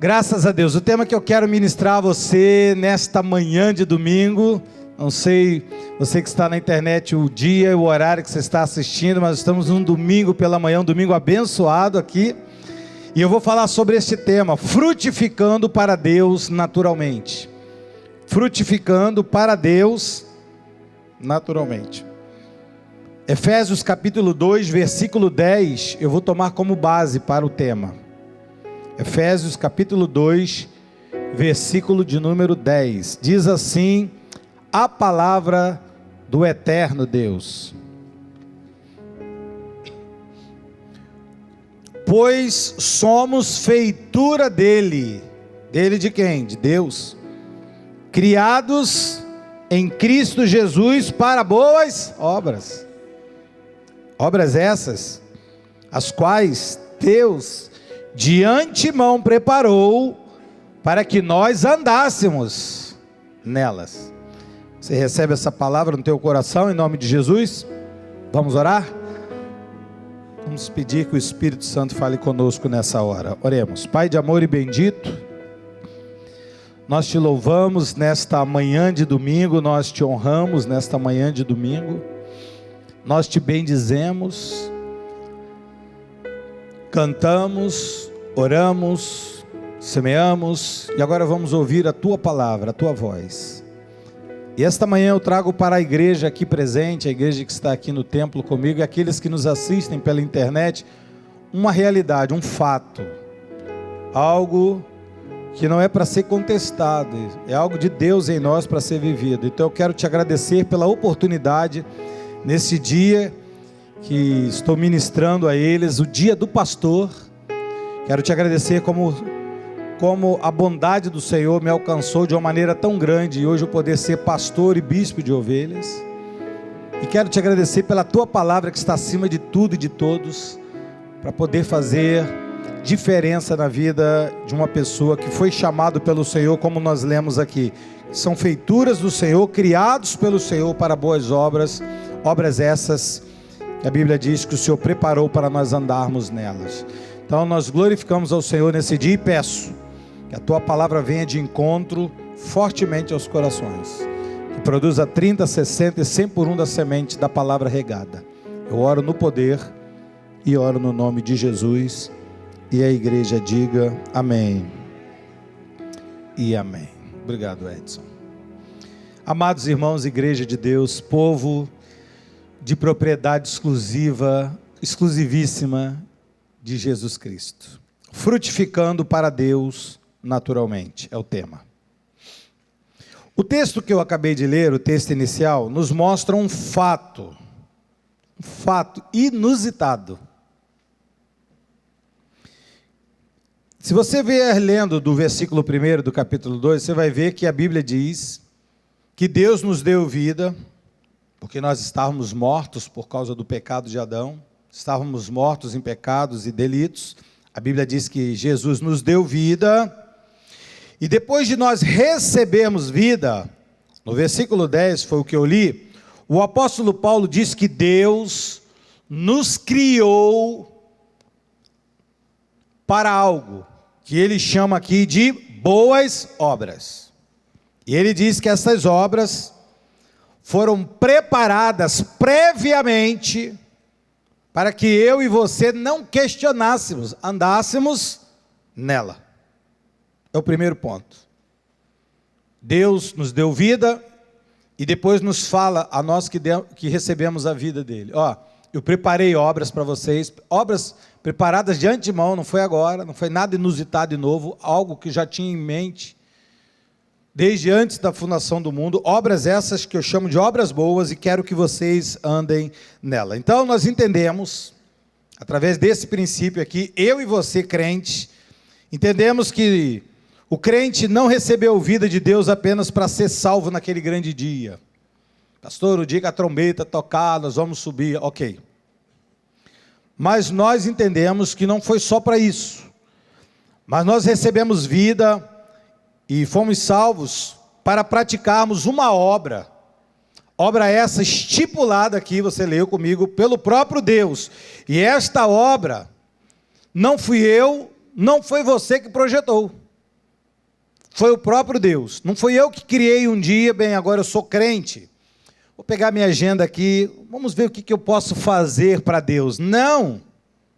Graças a Deus. O tema que eu quero ministrar a você nesta manhã de domingo, não sei você que está na internet o dia e o horário que você está assistindo, mas estamos num domingo pela manhã, um domingo abençoado aqui, e eu vou falar sobre este tema: frutificando para Deus naturalmente. Frutificando para Deus naturalmente. Efésios capítulo 2, versículo 10, eu vou tomar como base para o tema. Efésios capítulo 2, versículo de número 10, diz assim a palavra do eterno Deus: pois somos feitura dele. Dele de quem? De Deus. Criados em Cristo Jesus para boas obras. Obras essas, as quais Deus de antemão preparou para que nós andássemos nelas. Você recebe essa palavra no teu coração em nome de Jesus? Vamos orar? Vamos pedir que o Espírito Santo fale conosco nessa hora. Oremos. Pai de amor e bendito, nós te louvamos nesta manhã de domingo, nós te honramos nesta manhã de domingo, nós te bendizemos, cantamos, oramos, semeamos, e agora vamos ouvir a tua palavra, a tua voz. E esta manhã eu trago para a igreja aqui presente, a igreja que está aqui no templo comigo, e aqueles que nos assistem pela internet, uma realidade, um fato, algo que não é para ser contestado, é algo de Deus em nós para ser vivido. Então eu quero te agradecer pela oportunidade, nesse dia que estou ministrando a eles, o dia do pastor. Quero te agradecer como a bondade do Senhor me alcançou de uma maneira tão grande, e hoje eu poder ser pastor e bispo de ovelhas. E quero te agradecer pela tua palavra que está acima de tudo e de todos, para poder fazer diferença na vida de uma pessoa que foi chamado pelo Senhor, como nós lemos aqui. São feituras do Senhor, criados pelo Senhor para boas obras, obras essas que a Bíblia diz que o Senhor preparou para nós andarmos nelas. Então nós glorificamos ao Senhor nesse dia e peço que a tua palavra venha de encontro fortemente aos corações, que produza 30, 60 e 100 por um da semente da palavra regada. Eu oro no poder e oro no nome de Jesus, e a igreja diga amém e amém. Obrigado, Edson. Amados irmãos, igreja de Deus, povo de propriedade exclusivíssima de Jesus Cristo, frutificando para Deus naturalmente, é o tema. O texto que eu acabei de ler, o texto inicial, nos mostra um fato inusitado. Se você vier lendo do versículo 1 do capítulo 2, você vai ver que a Bíblia diz que Deus nos deu vida, porque nós estávamos mortos por causa do pecado de Adão, estávamos mortos em pecados e delitos. A Bíblia diz que Jesus nos deu vida, e depois de nós recebermos vida, no versículo 10 foi o que eu li, o apóstolo Paulo diz que Deus nos criou para algo que ele chama aqui de boas obras. E ele diz que essas obras foram preparadas previamente para que eu e você não questionássemos, andássemos nela. É o primeiro ponto. Deus nos deu vida e depois nos fala a nós que recebemos a vida dele: ó, eu preparei obras para vocês, obras preparadas de antemão, não foi agora, não foi nada inusitado e novo, algo que já tinha em mente desde antes da fundação do mundo, obras essas que eu chamo de obras boas, e quero que vocês andem nela. Então nós entendemos, através desse princípio aqui, eu e você crente, entendemos que o crente não recebeu vida de Deus apenas para ser salvo naquele grande dia. Pastor, o dia que a trombeta tocar, nós vamos subir, ok. Mas nós entendemos que não foi só para isso, mas nós recebemos vida e fomos salvos para praticarmos uma obra essa estipulada aqui, você leu comigo, pelo próprio Deus. E esta obra, não fui eu, não foi você que projetou. Foi o próprio Deus. Não fui eu que criei um dia, bem, agora eu sou crente. Vou pegar minha agenda aqui, vamos ver o que eu posso fazer para Deus. Não,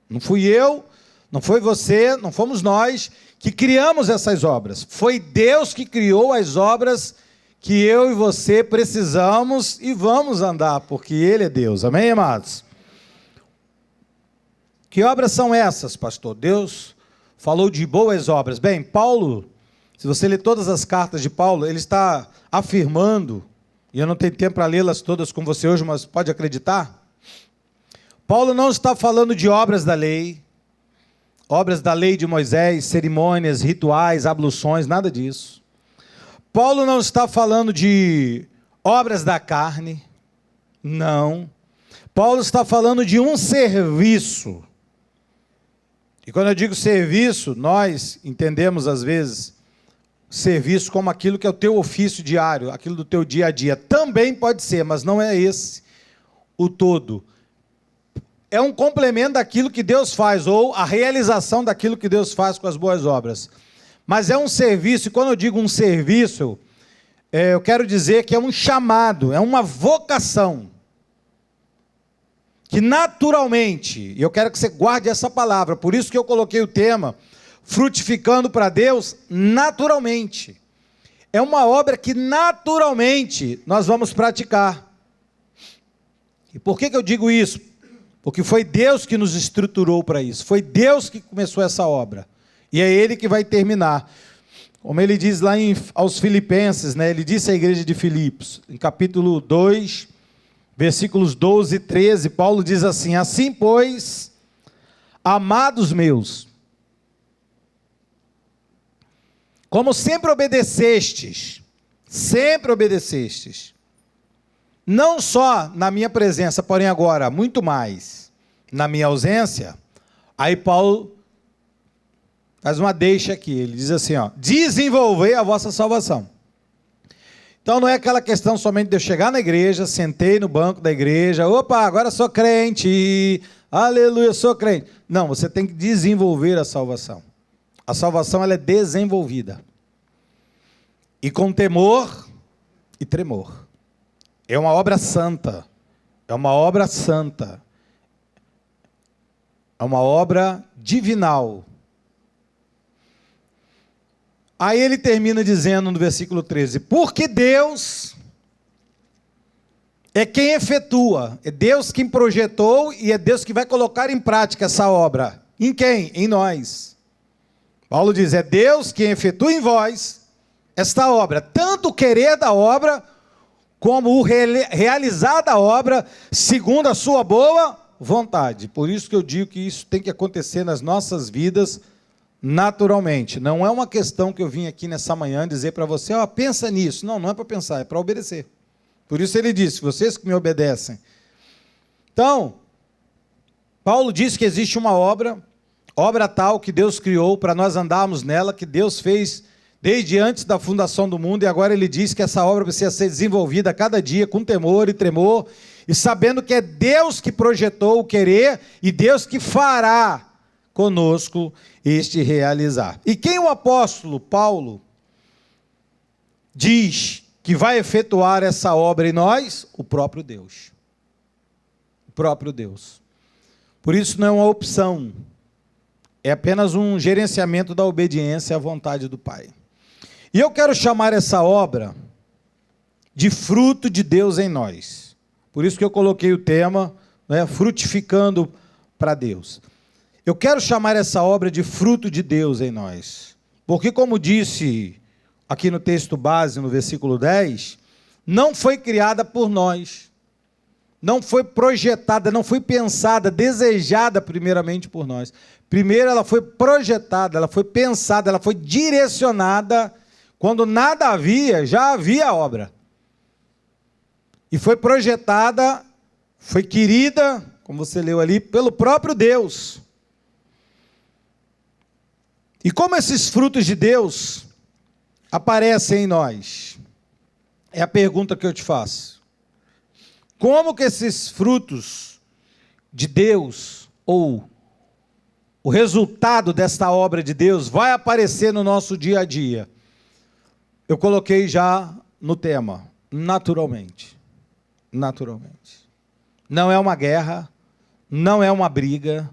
não fui eu, não foi você, não fomos nós que criamos essas obras. Foi Deus que criou as obras que eu e você precisamos e vamos andar, porque Ele é Deus. Amém, amados? Que obras são essas, pastor? Deus falou de boas obras. Bem, Paulo, se você ler todas as cartas de Paulo, ele está afirmando, e eu não tenho tempo para lê-las todas com você hoje, mas pode acreditar, Paulo não está falando de obras da lei de Moisés, cerimônias, rituais, abluções, nada disso. Paulo não está falando de obras da carne, não. Paulo está falando de um serviço. E quando eu digo serviço, nós entendemos às vezes serviço como aquilo que é o teu ofício diário, aquilo do teu dia a dia. Também pode ser, mas não é esse o todo. É um complemento daquilo que Deus faz, ou a realização daquilo que Deus faz com as boas obras. Mas é um serviço, e quando eu digo um serviço, eu quero dizer que é um chamado, é uma vocação. Que naturalmente, e eu quero que você guarde essa palavra, por isso que eu coloquei o tema, frutificando para Deus naturalmente. É uma obra que naturalmente nós vamos praticar. E por que eu digo isso? Porque foi Deus que nos estruturou para isso, foi Deus que começou essa obra, e é Ele que vai terminar. Como ele diz lá aos Filipenses, né? Ele disse à igreja de Filipos, em capítulo 2, versículos 12 e 13, Paulo diz assim: assim, pois, amados meus, como sempre obedecestes, não só na minha presença, porém agora, muito mais, na minha ausência. Aí Paulo faz uma deixa aqui, ele diz assim, ó: desenvolvei a vossa salvação. Então não é aquela questão somente de eu chegar na igreja, sentei no banco da igreja, opa, agora sou crente, aleluia, sou crente. Não, você tem que desenvolver a salvação. A salvação, ela é desenvolvida. E com temor e tremor. É uma obra santa. É uma obra santa. É uma obra divinal. Aí ele termina dizendo no versículo 13: porque Deus é quem efetua, é Deus quem projetou e é Deus que vai colocar em prática essa obra. Em quem? Em nós. Paulo diz: é Deus quem efetua em vós esta obra, tanto o querer da obra, como o realizar da obra, segundo a sua boa vontade. Por isso que eu digo que isso tem que acontecer nas nossas vidas naturalmente. Não é uma questão que eu vim aqui nessa manhã dizer para você, ó, pensa nisso. Não, não é para pensar, é para obedecer. Por isso ele disse: vocês que me obedecem. Então, Paulo diz que existe uma obra tal que Deus criou para nós andarmos nela, que Deus fez desde antes da fundação do mundo, e agora ele diz que essa obra precisa ser desenvolvida a cada dia com temor e tremor, e sabendo que é Deus que projetou o querer e Deus que fará conosco este realizar. E quem o apóstolo Paulo diz que vai efetuar essa obra em nós? O próprio Deus. O próprio Deus. Por isso não é uma opção, é apenas um gerenciamento da obediência à vontade do Pai. E eu quero chamar essa obra de fruto de Deus em nós. Por isso que eu coloquei o tema, né, frutificando para Deus. Eu quero chamar essa obra de fruto de Deus em nós. Porque, como disse aqui no texto base, no versículo 10, não foi criada por nós. Não foi projetada, não foi pensada, desejada primeiramente por nós. Primeiro ela foi projetada, ela foi pensada, ela foi direcionada. Quando nada havia, já havia a obra. E foi projetada, foi querida, como você leu ali, pelo próprio Deus. E como esses frutos de Deus aparecem em nós? É a pergunta que eu te faço. Como que esses frutos de Deus, ou o resultado desta obra de Deus, vai aparecer no nosso dia a dia? Eu coloquei já no tema, naturalmente. Naturalmente. Não é uma guerra, não é uma briga,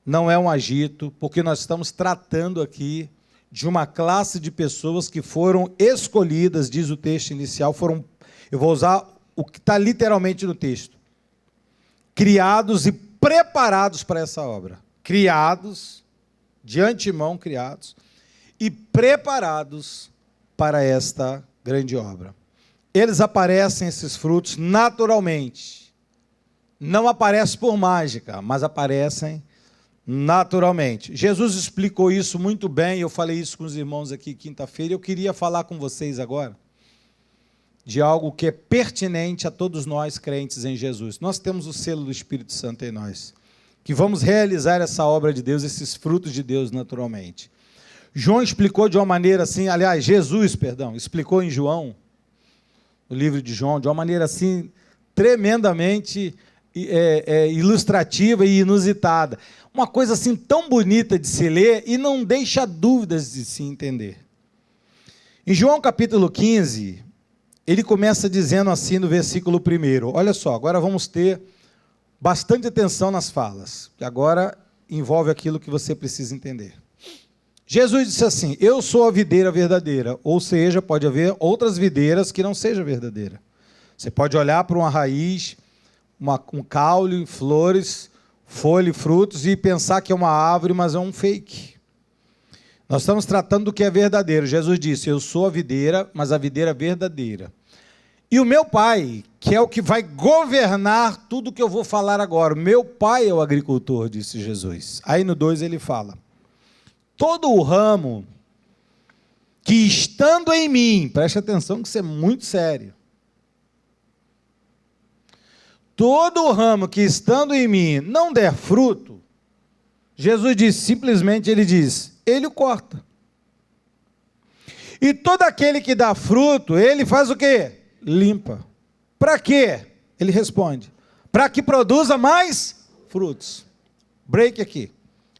não é um agito, porque nós estamos tratando aqui de uma classe de pessoas que foram escolhidas, diz o texto inicial, eu vou usar o que está literalmente no texto, criados e preparados para essa obra. Criados, de antemão criados, e preparados para esta grande obra. Eles aparecem, esses frutos, naturalmente. Não aparecem por mágica, mas aparecem naturalmente. Jesus explicou isso muito bem, eu falei isso com os irmãos aqui quinta-feira, eu queria falar com vocês agora de algo que é pertinente a todos nós crentes em Jesus. Nós temos o selo do Espírito Santo em nós, que vamos realizar essa obra de Deus, esses frutos de Deus naturalmente. João explicou de uma maneira assim, aliás, Jesus, explicou em João, no livro de João, de uma maneira assim, tremendamente ilustrativa e inusitada. Uma coisa assim tão bonita de se ler e não deixa dúvidas de se entender. Em João capítulo 15, ele começa dizendo assim no versículo 1, olha só, agora vamos ter bastante atenção nas falas, que agora envolve aquilo que você precisa entender. Jesus disse assim, eu sou a videira verdadeira, ou seja, pode haver outras videiras que não sejam verdadeiras. Você pode olhar para uma raiz, um caule, flores, folha e frutos e pensar que é uma árvore, mas é um fake. Nós estamos tratando do que é verdadeiro. Jesus disse, eu sou a videira, mas a videira verdadeira. E o meu Pai, que é o que vai governar tudo o que eu vou falar agora, o meu Pai é o agricultor, disse Jesus. Aí no 2 ele fala, todo o ramo que estando em mim, preste atenção que isso é muito sério, todo o ramo que estando em mim não der fruto, Jesus disse, simplesmente ele diz, ele o corta. E todo aquele que dá fruto, ele faz o quê? Limpa. Para quê? Ele responde, para que produza mais frutos. Break aqui.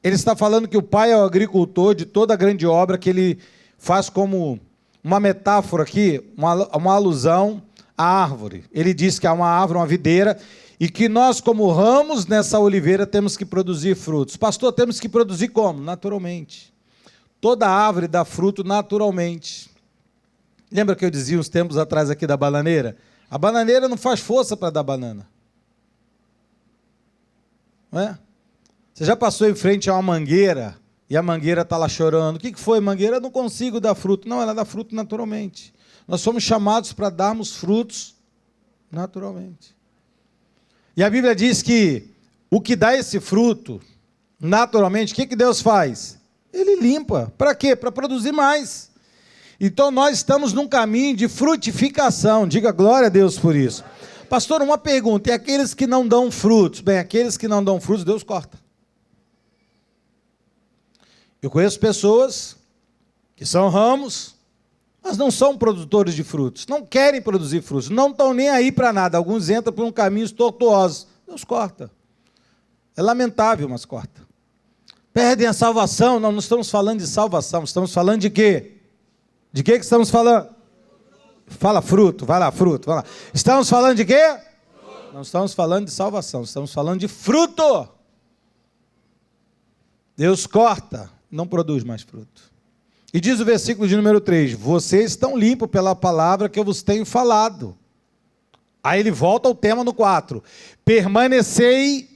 Ele está falando que o Pai é o agricultor de toda a grande obra, que ele faz como uma metáfora aqui, uma alusão à árvore. Ele diz que há uma árvore, uma videira, e que nós, como ramos nessa oliveira, temos que produzir frutos. Pastor, temos que produzir como? Naturalmente. Toda árvore dá fruto naturalmente. Lembra que eu dizia uns tempos atrás aqui da bananeira? A bananeira não faz força para dar banana. Não é? Você já passou em frente a uma mangueira e a mangueira está lá chorando. O que foi, mangueira? Eu não consigo dar fruto. Não, ela dá fruto naturalmente. Nós somos chamados para darmos frutos naturalmente. E a Bíblia diz que o que dá esse fruto naturalmente, o que Deus faz? Ele limpa. Para quê? Para produzir mais. Então nós estamos num caminho de frutificação. Diga glória a Deus por isso. Pastor, uma pergunta. E aqueles que não dão frutos? Bem, aqueles que não dão frutos, Deus corta. Eu conheço pessoas que são ramos, mas não são produtores de frutos, não querem produzir frutos, não estão nem aí para nada. Alguns entram por um caminho tortuoso. Deus corta. É lamentável, mas corta. Perdem a salvação. Não estamos falando de salvação, estamos falando de quê? De que estamos falando? Fala fruto, vai lá, fruto, vai lá. Estamos falando de quê? Não estamos falando de salvação, estamos falando de fruto. Deus corta, não produz mais fruto. E diz o versículo de número 3, vocês estão limpos pela palavra que eu vos tenho falado. Aí ele volta ao tema no 4, permanecei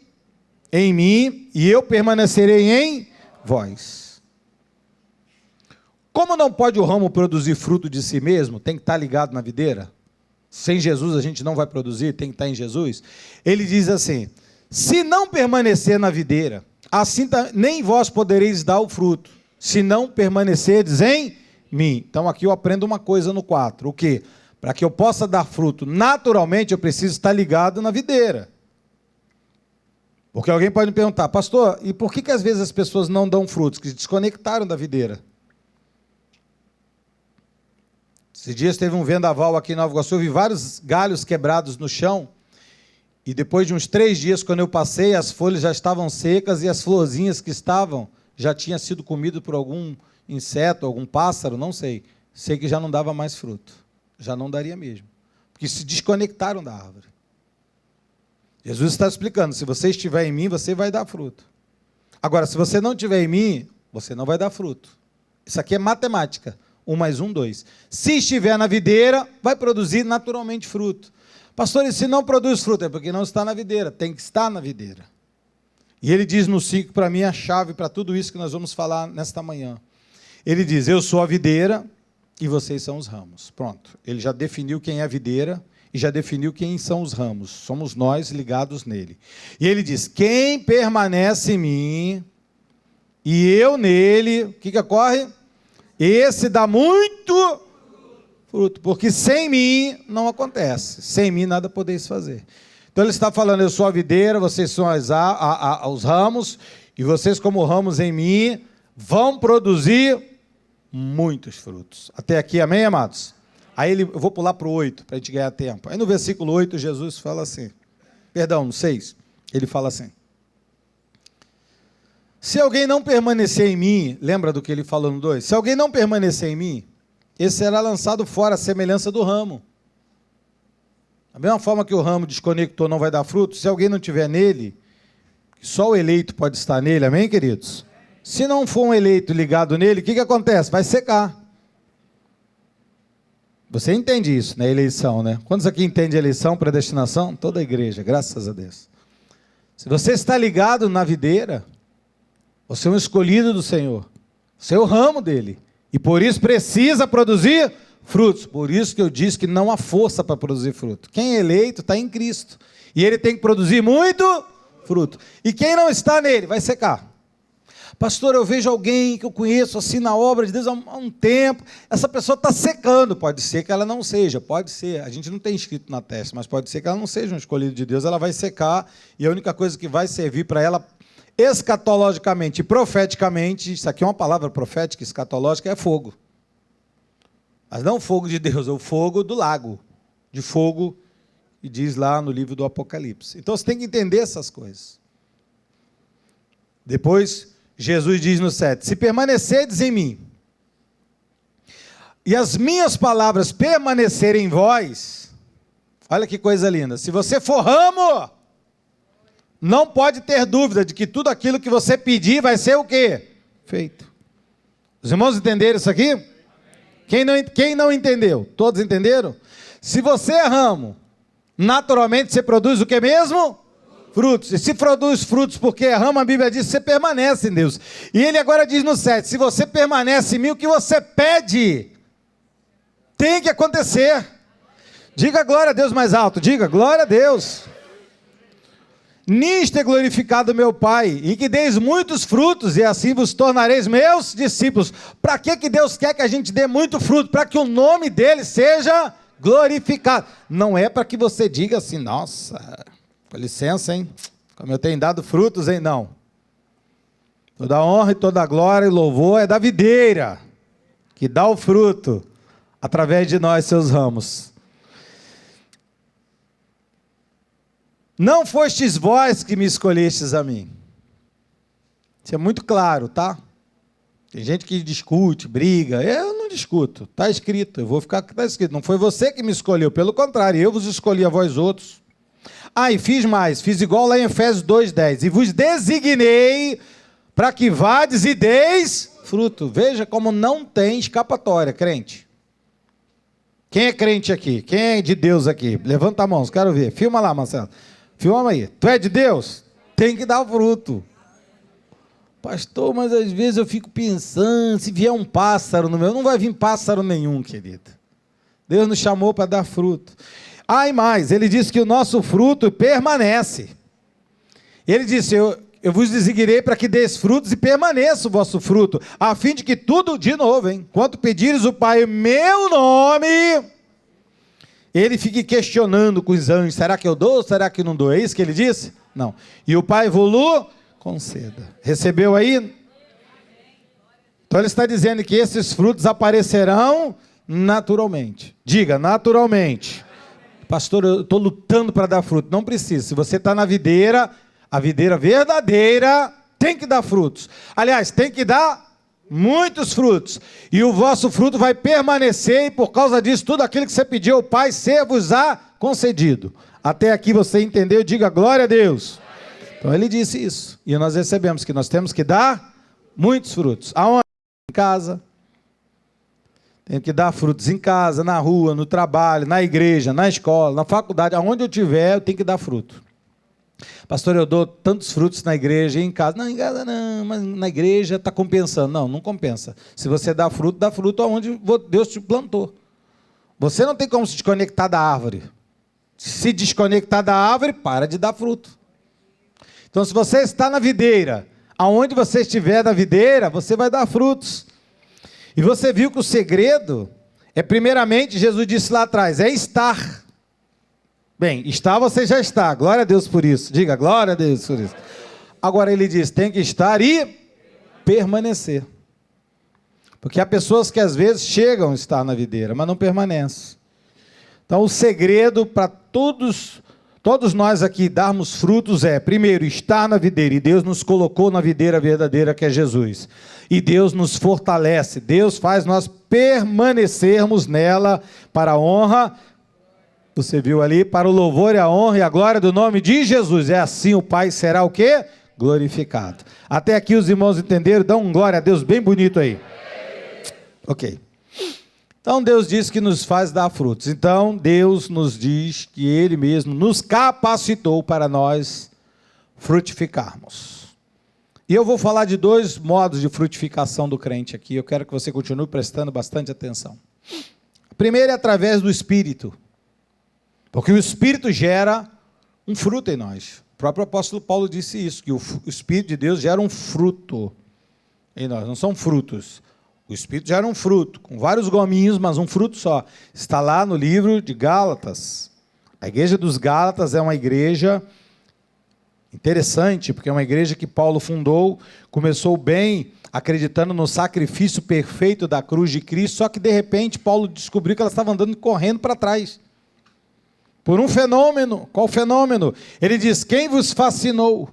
em mim e eu permanecerei em vós. Como não pode o ramo produzir fruto de si mesmo, tem que estar ligado na videira. Sem Jesus a gente não vai produzir, tem que estar em Jesus. Ele diz assim, se não permanecer na videira, assim nem vós podereis dar o fruto, se não permanecerdes em mim. Então aqui eu aprendo uma coisa no 4, o quê? Para que eu possa dar fruto naturalmente, eu preciso estar ligado na videira. Porque alguém pode me perguntar, pastor, e por que às vezes as pessoas não dão frutos? Que se desconectaram da videira. Esses dias teve um vendaval aqui em Nova Iguaçu, eu vi vários galhos quebrados no chão, e depois de uns 3 dias, quando eu passei, as folhas já estavam secas e as florzinhas que estavam, já tinham sido comidas por algum inseto, algum pássaro, não sei, sei que já não dava mais fruto. Já não daria mesmo. Porque se desconectaram da árvore. Jesus está explicando, se você estiver em mim, você vai dar fruto. Agora, se você não estiver em mim, você não vai dar fruto. Isso aqui é matemática. 1 mais 1, 2. Se estiver na videira, vai produzir naturalmente fruto. Pastor, e se não produz fruto? É porque não está na videira. Tem que estar na videira. E ele diz no 5, para mim, a chave para tudo isso que nós vamos falar nesta manhã. Ele diz, eu sou a videira e vocês são os ramos. Pronto. Ele já definiu quem é a videira e já definiu quem são os ramos. Somos nós ligados nele. E ele diz, quem permanece em mim e eu nele, o que ocorre? Esse dá muito fruto, porque sem mim não acontece. Sem mim nada podeis fazer. Então ele está falando, eu sou a videira, vocês são os ramos, e vocês como ramos em mim vão produzir muitos frutos. Até aqui, amém, amados? Aí eu vou pular para o 8, para a gente ganhar tempo. Aí no versículo 8, Jesus fala assim, perdão, no 6, ele fala assim, se alguém não permanecer em mim, lembra do que ele falou no 2? Se alguém não permanecer em mim, esse será lançado fora, a semelhança do ramo. Da mesma forma que o ramo desconectou não vai dar fruto, se alguém não estiver nele, só o eleito pode estar nele, amém, queridos? Se não for um eleito ligado nele, o que acontece? Vai secar. Você entende isso, né? Eleição, né? Quantos aqui entendem eleição, predestinação? Toda a igreja, graças a Deus. Se você está ligado na videira, você é um escolhido do Senhor. Você é o ramo dele. E por isso precisa produzir frutos. Por isso que eu disse que não há força para produzir fruto. Quem é eleito está em Cristo. E ele tem que produzir muito fruto. E quem não está nele vai secar. Pastor, eu vejo alguém que eu conheço assim na obra de Deus há um tempo, essa pessoa está secando, pode ser que ela não seja, pode ser, a gente não tem escrito na testa, mas pode ser que ela não seja um escolhido de Deus, ela vai secar, e a única coisa que vai servir para ela, escatologicamente e profeticamente, isso aqui é uma palavra profética, escatológica, é fogo. Mas não o fogo de Deus, é o fogo do lago, de fogo, e diz lá no livro do Apocalipse. Então você tem que entender essas coisas. Depois, Jesus diz no 7, se permanecerdes em mim, e as minhas palavras permanecerem em vós, olha que coisa linda, se você for ramo, não pode ter dúvida de que tudo aquilo que você pedir vai ser o quê? Feito. Os irmãos entenderam isso aqui? Quem não entendeu? Todos entenderam? Se você é ramo, naturalmente você produz o que mesmo? Frutos. E se produz frutos porque é ramo, a Bíblia diz que você permanece em Deus. E ele agora diz no 7, se você permanece em mim, o que você pede tem que acontecer. Diga glória a Deus mais alto, diga glória a Deus. Nisto é glorificado meu Pai, e que deis muitos frutos, e assim vos tornareis meus discípulos. Para que Deus quer que a gente dê muito fruto? Para que o nome dele seja glorificado. Não é para que você diga assim, nossa, com licença, hein? Como eu tenho dado frutos, hein? Não. Toda honra e toda glória e louvor é da videira, que dá o fruto, através de nós, seus ramos. Não fostes vós que me escolhestes a mim. Isso é muito claro, tá? Tem gente que discute, briga. Eu não discuto, está escrito. Eu vou ficar com o que está escrito. Não foi você que me escolheu, pelo contrário, eu vos escolhi a vós outros. Ah, e fiz mais, fiz igual lá em Efésios 2,10. E vos designei para que vades e deis fruto. Veja como não tem escapatória, crente. Quem é crente aqui? Quem é de Deus aqui? Levanta a mão, quero ver. Filma lá, Marcelo. Filma aí. Tu é de Deus? Tem que dar fruto. Pastor, mas às vezes eu fico pensando, se vier um pássaro no meu... Não vai vir pássaro nenhum, querido. Deus nos chamou para dar fruto. Ah, e mais, ele disse que o nosso fruto permanece. Ele disse, eu vos designei para que deis frutos e permaneça o vosso fruto, a fim de que tudo, de novo, hein, quanto pedires o Pai em meu nome, ele fique questionando com os anjos, será que eu dou ou será que não dou? É isso que ele disse? Não. E o Pai vos conceda. Recebeu aí? Então ele está dizendo que esses frutos aparecerão naturalmente. Diga, naturalmente. Pastor, eu estou lutando para dar fruto. Não precisa. Se você está na videira, a videira verdadeira tem que dar frutos. Aliás, tem que dar Muitos frutos. E o vosso fruto vai permanecer, e por causa disso, tudo aquilo que você pediu ao Pai, ser-vos-á concedido. Até aqui você entendeu? Diga glória a Deus. Então ele disse isso. E nós recebemos que nós temos que dar muitos frutos. Aonde? Em casa. Tem que dar frutos em casa, na rua, no trabalho, na igreja, na escola, na faculdade. Aonde eu estiver, eu tenho que dar fruto. Pastor, eu dou tantos frutos na igreja e em casa. Não, em casa não, mas na igreja está compensando. Não, não compensa. Se você dá fruto aonde Deus te plantou. Você não tem como se desconectar da árvore. Se desconectar da árvore, para de dar fruto. Então, se você está na videira, aonde você estiver na videira, você vai dar frutos. E você viu que o segredo é, primeiramente, Jesus disse lá atrás, é estar. Bem, estar você já está, glória a Deus por isso. Diga, glória a Deus por isso. Agora ele diz, tem que estar e permanecer. Porque há pessoas que às vezes chegam a estar na videira, mas não permanecem. Então o segredo para todos nós aqui darmos frutos é, primeiro, estar na videira, e Deus nos colocou na videira verdadeira que é Jesus. E Deus nos fortalece, Deus faz nós permanecermos nela para a honra, você viu ali, para o louvor e a honra e a glória do nome de Jesus. É assim o Pai será o quê? Glorificado. Até aqui os irmãos entenderam? Dão um glória a Deus bem bonito aí. Ok. Então Deus diz que nos faz dar frutos. Então Deus nos diz que Ele mesmo nos capacitou para nós frutificarmos. E eu vou falar de 2 modos de frutificação do crente aqui. Eu quero que você continue prestando bastante atenção. O primeiro é através do Espírito. Porque o Espírito gera um fruto em nós. O próprio apóstolo Paulo disse isso, que o Espírito de Deus gera um fruto em nós. Não são frutos. O Espírito gera um fruto, com vários gominhos, mas um fruto só. Está lá no livro de Gálatas. A igreja dos Gálatas é uma igreja interessante, porque é uma igreja que Paulo fundou, começou bem, acreditando no sacrifício perfeito da cruz de Cristo, só que de repente Paulo descobriu que ela estava andando correndo para trás. Por um fenômeno. Qual fenômeno? Ele diz, quem vos fascinou?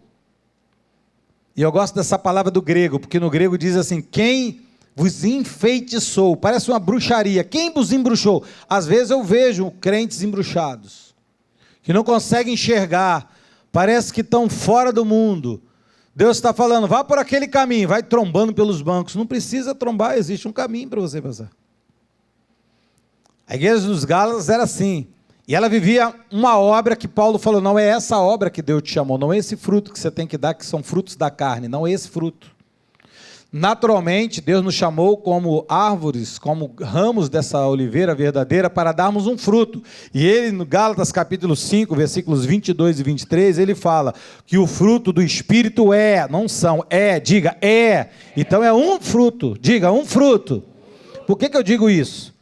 E eu gosto dessa palavra do grego, porque no grego diz assim, quem vos enfeitiçou, parece uma bruxaria, quem vos embruxou? Às vezes eu vejo crentes embruxados, que não conseguem enxergar, parece que estão fora do mundo. Deus está falando, vá por aquele caminho, vai trombando pelos bancos, não precisa trombar, existe um caminho para você passar. A igreja dos Gálatas era assim, e ela vivia uma obra que Paulo falou, não é essa obra que Deus te chamou, não é esse fruto que você tem que dar, que são frutos da carne, não é esse fruto. Naturalmente, Deus nos chamou como árvores, como ramos dessa oliveira verdadeira para darmos um fruto. E ele, no Gálatas capítulo 5, versículos 22 e 23, ele fala que o fruto do Espírito é, não são, é, diga, é. Então é um fruto, diga, um fruto. Por que eu digo isso?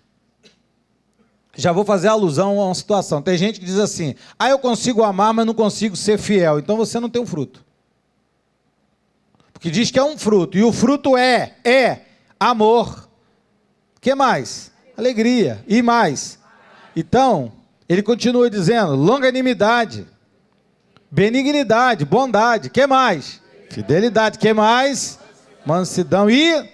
Já vou fazer alusão a uma situação. Tem gente que diz assim, eu consigo amar, mas não consigo ser fiel. Então você não tem um fruto. Que diz que é um fruto, e o fruto é amor. O que mais? Alegria. E mais? Então, ele continua dizendo, longanimidade, benignidade, bondade. O que mais? Fidelidade. O que mais? Mansidão e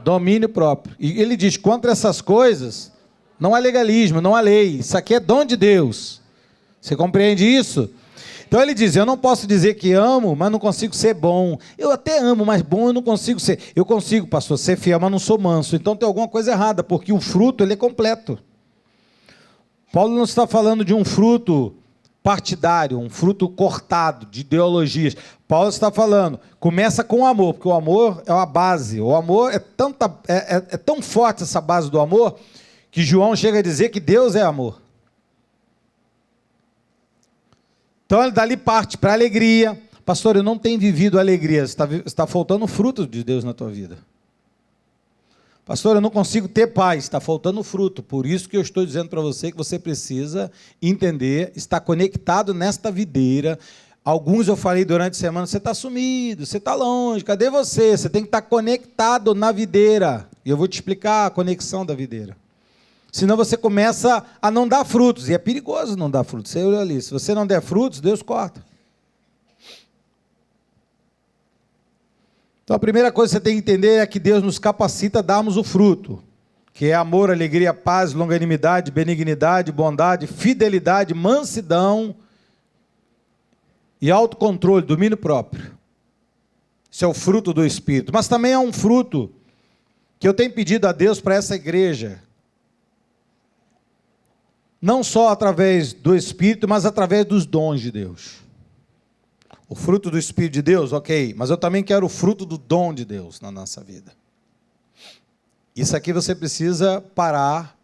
domínio próprio. E ele diz, contra essas coisas, não há legalismo, não há lei. Isso aqui é dom de Deus. Você compreende isso? Então ele diz, eu não posso dizer que amo, mas não consigo ser bom. Eu até amo, mas bom eu não consigo ser. Eu consigo, pastor, ser fiel, mas não sou manso. Então tem alguma coisa errada, porque o fruto ele é completo. Paulo não está falando de um fruto partidário, um fruto cortado, de ideologias. Paulo está falando, começa com o amor, porque o amor é uma base. O amor é tão forte essa base do amor, que João chega a dizer que Deus é amor. Então ele dali parte para a alegria. Pastor, eu não tenho vivido alegria. Está faltando fruto de Deus na tua vida. Pastor, eu não consigo ter paz. Está faltando fruto. Por isso que eu estou dizendo para você que você precisa entender, estar conectado nesta videira. Alguns eu falei durante a semana, você está sumido, você está longe, cadê você? Você tem que estar conectado na videira. E eu vou te explicar a conexão da videira. Senão você começa a não dar frutos. E é perigoso não dar frutos. Você olha ali, se você não der frutos, Deus corta. Então a primeira coisa que você tem que entender é que Deus nos capacita a darmos o fruto, que é amor, alegria, paz, longanimidade, benignidade, bondade, fidelidade, mansidão e autocontrole, domínio próprio. Isso é o fruto do Espírito. Mas também é um fruto que eu tenho pedido a Deus para essa igreja. Não só através do Espírito, mas através dos dons de Deus. O fruto do Espírito de Deus, ok. Mas eu também quero o fruto do dom de Deus na nossa vida. Isso aqui você precisa parar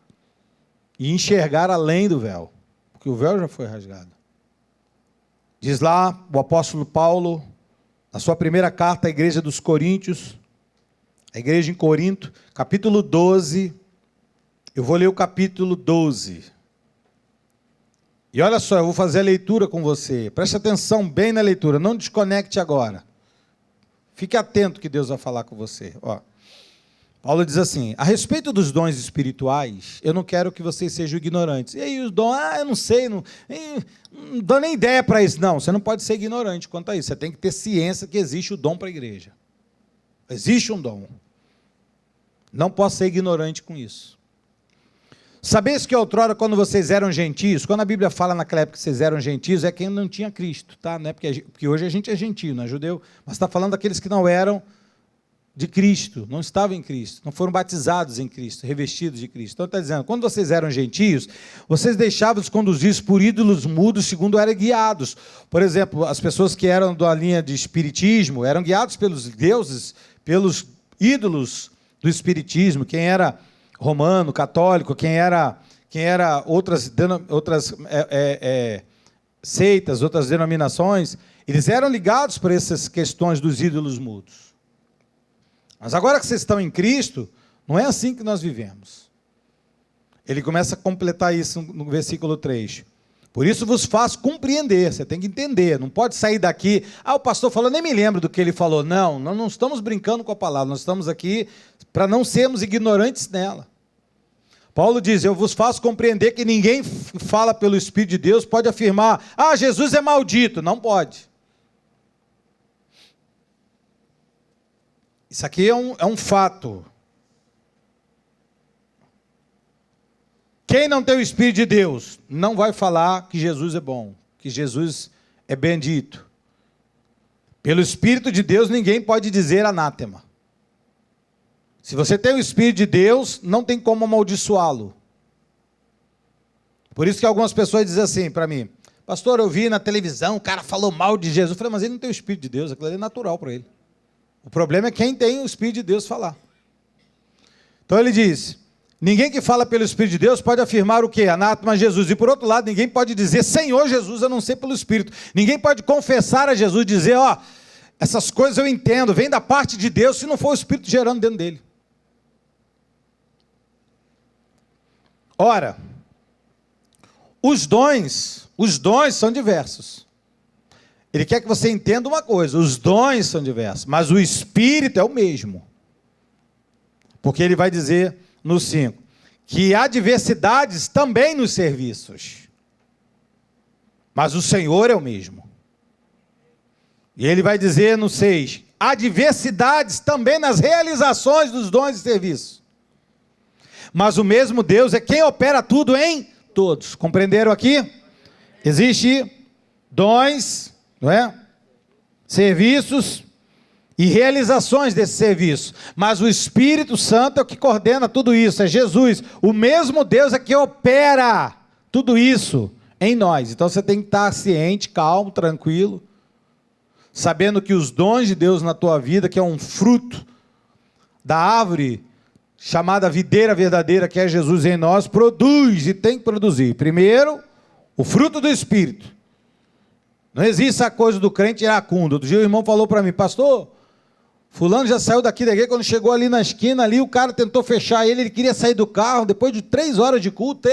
e enxergar além do véu. Porque o véu já foi rasgado. Diz lá o apóstolo Paulo, na sua primeira carta à igreja dos Coríntios, a igreja em Corinto, capítulo 12, eu vou ler o capítulo 12. E olha só, eu vou fazer a leitura com você. Preste atenção bem na leitura, não desconecte agora. Fique atento que Deus vai falar com você. Ó, Paulo diz assim: a respeito dos dons espirituais, eu não quero que vocês sejam ignorantes. E aí os dons, eu não sei, não dou nem ideia para isso. Não, você não pode ser ignorante quanto a isso. Você tem que ter ciência que existe o dom para a igreja. Existe um dom. Não posso ser ignorante com isso. Sabeis que outrora, quando vocês eram gentios, quando a Bíblia fala naquela época que vocês eram gentios, é quem não tinha Cristo, tá? Não é porque hoje a gente é gentio, não é judeu, mas está falando daqueles que não eram de Cristo, não estavam em Cristo, não foram batizados em Cristo, revestidos de Cristo. Então está dizendo, quando vocês eram gentios, vocês deixavam-se conduzir por ídolos mudos segundo eram guiados. Por exemplo, as pessoas que eram da linha de espiritismo eram guiados pelos deuses, pelos ídolos do espiritismo. Quem era romano, católico, quem era outras seitas, outras denominações, eles eram ligados por essas questões dos ídolos mudos. Mas agora que vocês estão em Cristo, não é assim que nós vivemos. Ele começa a completar isso no versículo 3. Por isso vos faço compreender, você tem que entender, não pode sair daqui, o pastor falou, nem me lembro do que ele falou. Não, nós não estamos brincando com a palavra, nós estamos aqui para não sermos ignorantes nela. Paulo diz, eu vos faço compreender que ninguém fala pelo Espírito de Deus pode afirmar, Jesus é maldito. Não pode. Isso aqui é um fato. Quem não tem o Espírito de Deus não vai falar que Jesus é bom, que Jesus é bendito. Pelo Espírito de Deus ninguém pode dizer anátema. Se você tem o Espírito de Deus, não tem como amaldiçoá-lo. Por isso que algumas pessoas dizem assim para mim, pastor, eu vi na televisão, o cara falou mal de Jesus. Eu falei, mas ele não tem o Espírito de Deus, aquilo ali é natural para ele. O problema é quem tem o Espírito de Deus falar. Então ele diz, ninguém que fala pelo Espírito de Deus pode afirmar o quê? Anátema a Jesus. E por outro lado, ninguém pode dizer Senhor Jesus, a não ser pelo Espírito. Ninguém pode confessar a Jesus, dizer, essas coisas eu entendo, vem da parte de Deus, se não for o Espírito gerando dentro dele. Ora, os dons são diversos. Ele quer que você entenda uma coisa, os dons são diversos, mas o Espírito é o mesmo. Porque ele vai dizer no 5, que há diversidades também nos serviços, mas o Senhor é o mesmo. E ele vai dizer no 6, há diversidades também nas realizações dos dons e serviços. Mas o mesmo Deus é quem opera tudo em todos. Compreenderam aqui? Existe dons, não é? Serviços e realizações desse serviço. Mas o Espírito Santo é o que coordena tudo isso. É Jesus. O mesmo Deus é que opera tudo isso em nós. Então você tem que estar ciente, calmo, tranquilo, sabendo que os dons de Deus na tua vida, que é um fruto da árvore chamada videira verdadeira, que é Jesus em nós, produz e tem que produzir. Primeiro, o fruto do Espírito. Não existe a coisa do crente iracundo. Outro dia o irmão falou para mim, pastor, fulano já saiu daqui da igreja, quando chegou ali na esquina, ali o cara tentou fechar ele queria sair do carro, depois de 3 horas de culto,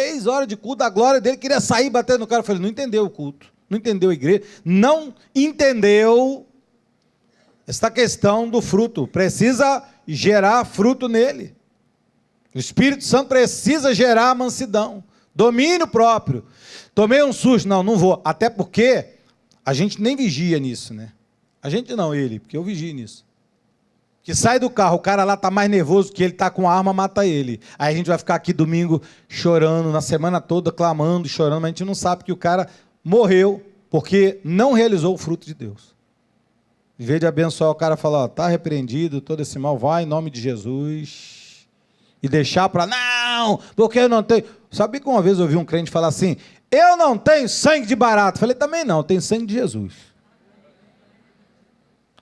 da glória dele, queria sair batendo no cara. Eu falei, não entendeu o culto, não entendeu a igreja, não entendeu esta questão do fruto, precisa gerar fruto nele. O Espírito Santo precisa gerar mansidão, domínio próprio. Tomei um susto, não vou, até porque a gente nem vigia nisso, né? A gente não, ele, porque eu vigio nisso. Que sai do carro, o cara lá tá mais nervoso que ele, tá com a arma, mata ele. Aí a gente vai ficar aqui domingo chorando, na semana toda clamando, chorando, mas a gente não sabe que o cara morreu porque não realizou o fruto de Deus. Em vez de abençoar o cara, falar, ó, tá repreendido, todo esse mal, vai em nome de Jesus. E deixar para, não, porque eu não tenho... Sabe que uma vez eu ouvi um crente falar assim, eu não tenho sangue de barato. Falei, também não, eu tenho sangue de Jesus.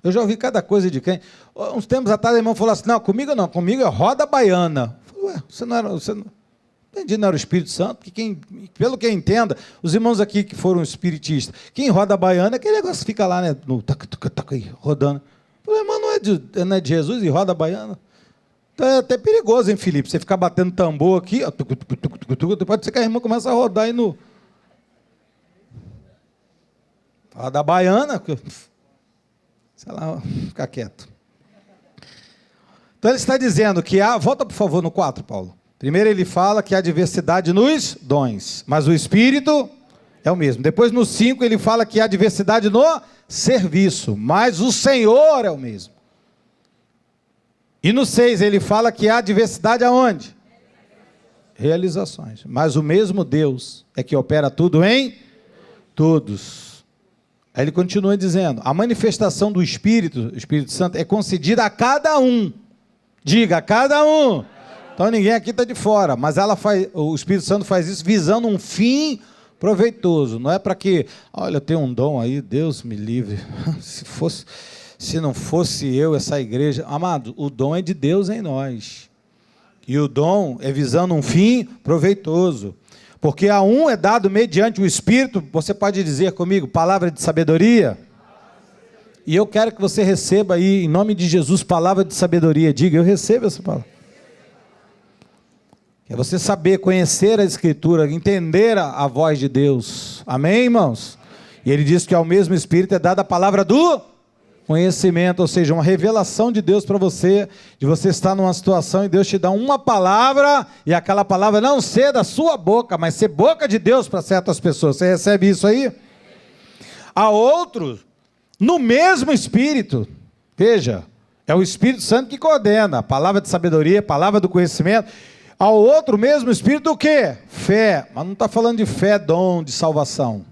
Eu já ouvi cada coisa de crente. Uns tempos atrás, o irmão falou assim, não, comigo é roda baiana. Eu falei, ué, não era o Espírito Santo? Porque pelo que eu entenda, os irmãos aqui que foram espiritistas, quem roda baiana é aquele negócio que fica lá, né, no rodando. Eu falei, mas não é de Jesus e roda baiana? Então é até perigoso, hein, Felipe? Você ficar batendo tambor aqui, ó, pode ser que a irmã comece a rodar aí no... Roda baiana, sei lá, fica quieto. Então ele está dizendo que há... Volta, por favor, no 4, Paulo. Primeiro ele fala que há diversidade nos dons, mas o Espírito é o mesmo. Depois no 5 ele fala que há diversidade no serviço, mas o Senhor é o mesmo. E no 6 ele fala que há diversidade aonde? Realizações. Mas o mesmo Deus é que opera tudo em todos. Aí ele continua dizendo, a manifestação do Espírito, o Espírito Santo, é concedida a cada um. Diga, a cada um. Então ninguém aqui está de fora, mas o Espírito Santo faz isso visando um fim proveitoso. Não é para que, olha, eu tenho um dom aí, Deus me livre. Se não fosse eu, essa igreja... Amado, o dom é de Deus em nós. E o dom é visando um fim proveitoso. Porque a um é dado mediante o Espírito, você pode dizer comigo, palavra de sabedoria? E eu quero que você receba aí, em nome de Jesus, palavra de sabedoria. Diga, eu recebo essa palavra. É você saber, conhecer a Escritura, entender a voz de Deus. Amém, irmãos? E ele diz que ao mesmo Espírito é dada a palavra do conhecimento, ou seja, uma revelação de Deus para você, de você estar numa situação e Deus te dá uma palavra, e aquela palavra não ser da sua boca, mas ser boca de Deus para certas pessoas. Você recebe isso aí? Há outros, no mesmo Espírito, veja, é o Espírito Santo que coordena, a palavra de sabedoria, a palavra do conhecimento. Ao outro mesmo Espírito o quê? Fé, mas não está falando de fé, dom de salvação.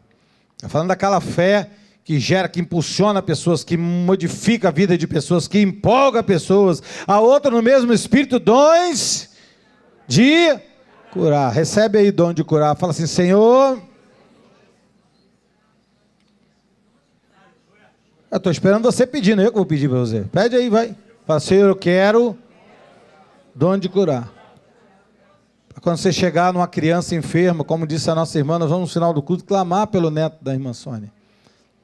Está falando daquela fé que gera, que impulsiona pessoas, que modifica a vida de pessoas, que empolga pessoas. A outra no mesmo Espírito, dons de curar. Recebe aí dom de curar. Fala assim, Senhor, eu estou esperando você pedindo, eu que vou pedir para você. Pede aí, vai. Fala, Senhor, eu quero dom de curar. Quando você chegar numa criança enferma, como disse a nossa irmã, nós vamos no final do culto clamar pelo neto da irmã Sônia.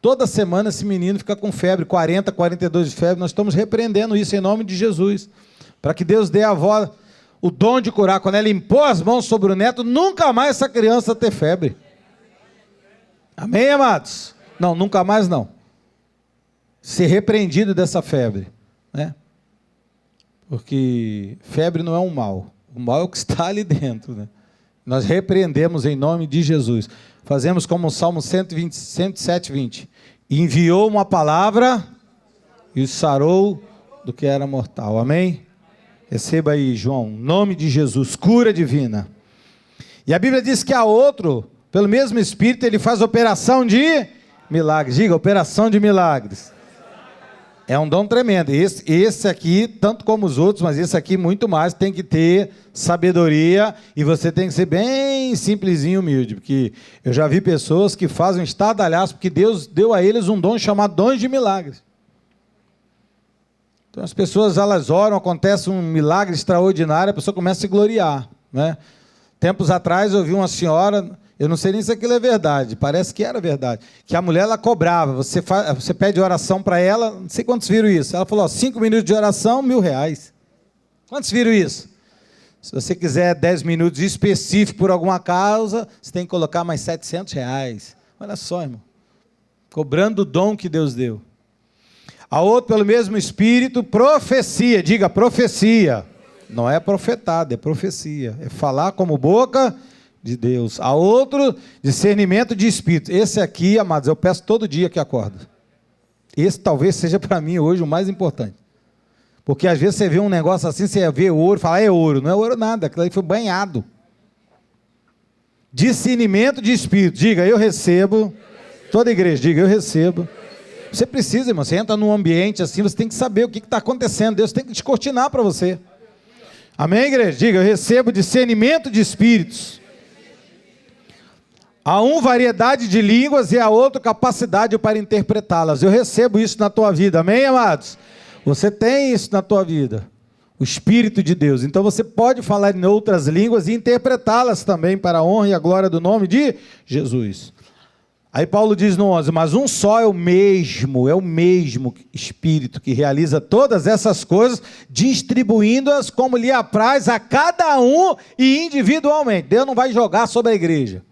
Toda semana esse menino fica com febre, 40, 42 de febre, nós estamos repreendendo isso em nome de Jesus, para que Deus dê à avó o dom de curar. Quando ela impor as mãos sobre o neto, nunca mais essa criança ter febre. Amém, amados? Não, nunca mais não. Ser repreendido dessa febre, né? Porque febre não é um mal. O mal é o que está ali dentro, né? Nós repreendemos em nome de Jesus. Fazemos como o Salmo 107, 20. Enviou uma palavra e os sarou do que era mortal. Amém? Receba aí, João. Em nome de Jesus. Cura divina. E a Bíblia diz que há outro, pelo mesmo Espírito, ele faz operação de milagres. Diga, operação de milagres. É um dom tremendo. Esse aqui, tanto como os outros, mas esse aqui muito mais, tem que ter sabedoria e você tem que ser bem simplesinho e humilde, porque eu já vi pessoas que fazem um estardalhaço, porque Deus deu a eles um dom chamado dons de milagres. Então as pessoas, elas oram, acontece um milagre extraordinário, a pessoa começa a se gloriar, né? Tempos atrás eu vi uma senhora, eu não sei nem se aquilo é verdade, parece que era verdade, que a mulher, ela cobrava, você pede oração para ela, não sei quantos viram isso, ela falou, 5 minutos de oração, R$1.000. Quantos viram isso? Se você quiser 10 minutos específicos por alguma causa, você tem que colocar mais R$700. Olha só, irmão, cobrando o dom que Deus deu. A outro, pelo mesmo Espírito, profecia, diga profecia, não é profetado, é profecia, é falar como boca de Deus. A outro, discernimento de espírito. Esse aqui, amados, eu peço todo dia que acordo. Esse talvez seja para mim hoje o mais importante. Porque às vezes você vê um negócio assim, você vê ouro e fala, é ouro. Não é ouro nada, aquilo aí foi banhado. Discernimento de espírito. Diga, eu recebo. Toda igreja, diga, eu recebo. Você precisa, irmão, você entra num ambiente assim, você tem que saber o que está acontecendo. Deus tem que descortinar para você. Amém, igreja? Diga, eu recebo discernimento de espíritos. A um variedade de línguas e a outro capacidade para interpretá-las. Eu recebo isso na tua vida, amém, amados? Você tem isso na tua vida, o Espírito de Deus. Então você pode falar em outras línguas e interpretá-las também para a honra e a glória do nome de Jesus. Aí Paulo diz no 11, mas um só é o mesmo Espírito que realiza todas essas coisas, distribuindo-as como lhe apraz a cada um e individualmente. Deus não vai jogar sobre a igreja.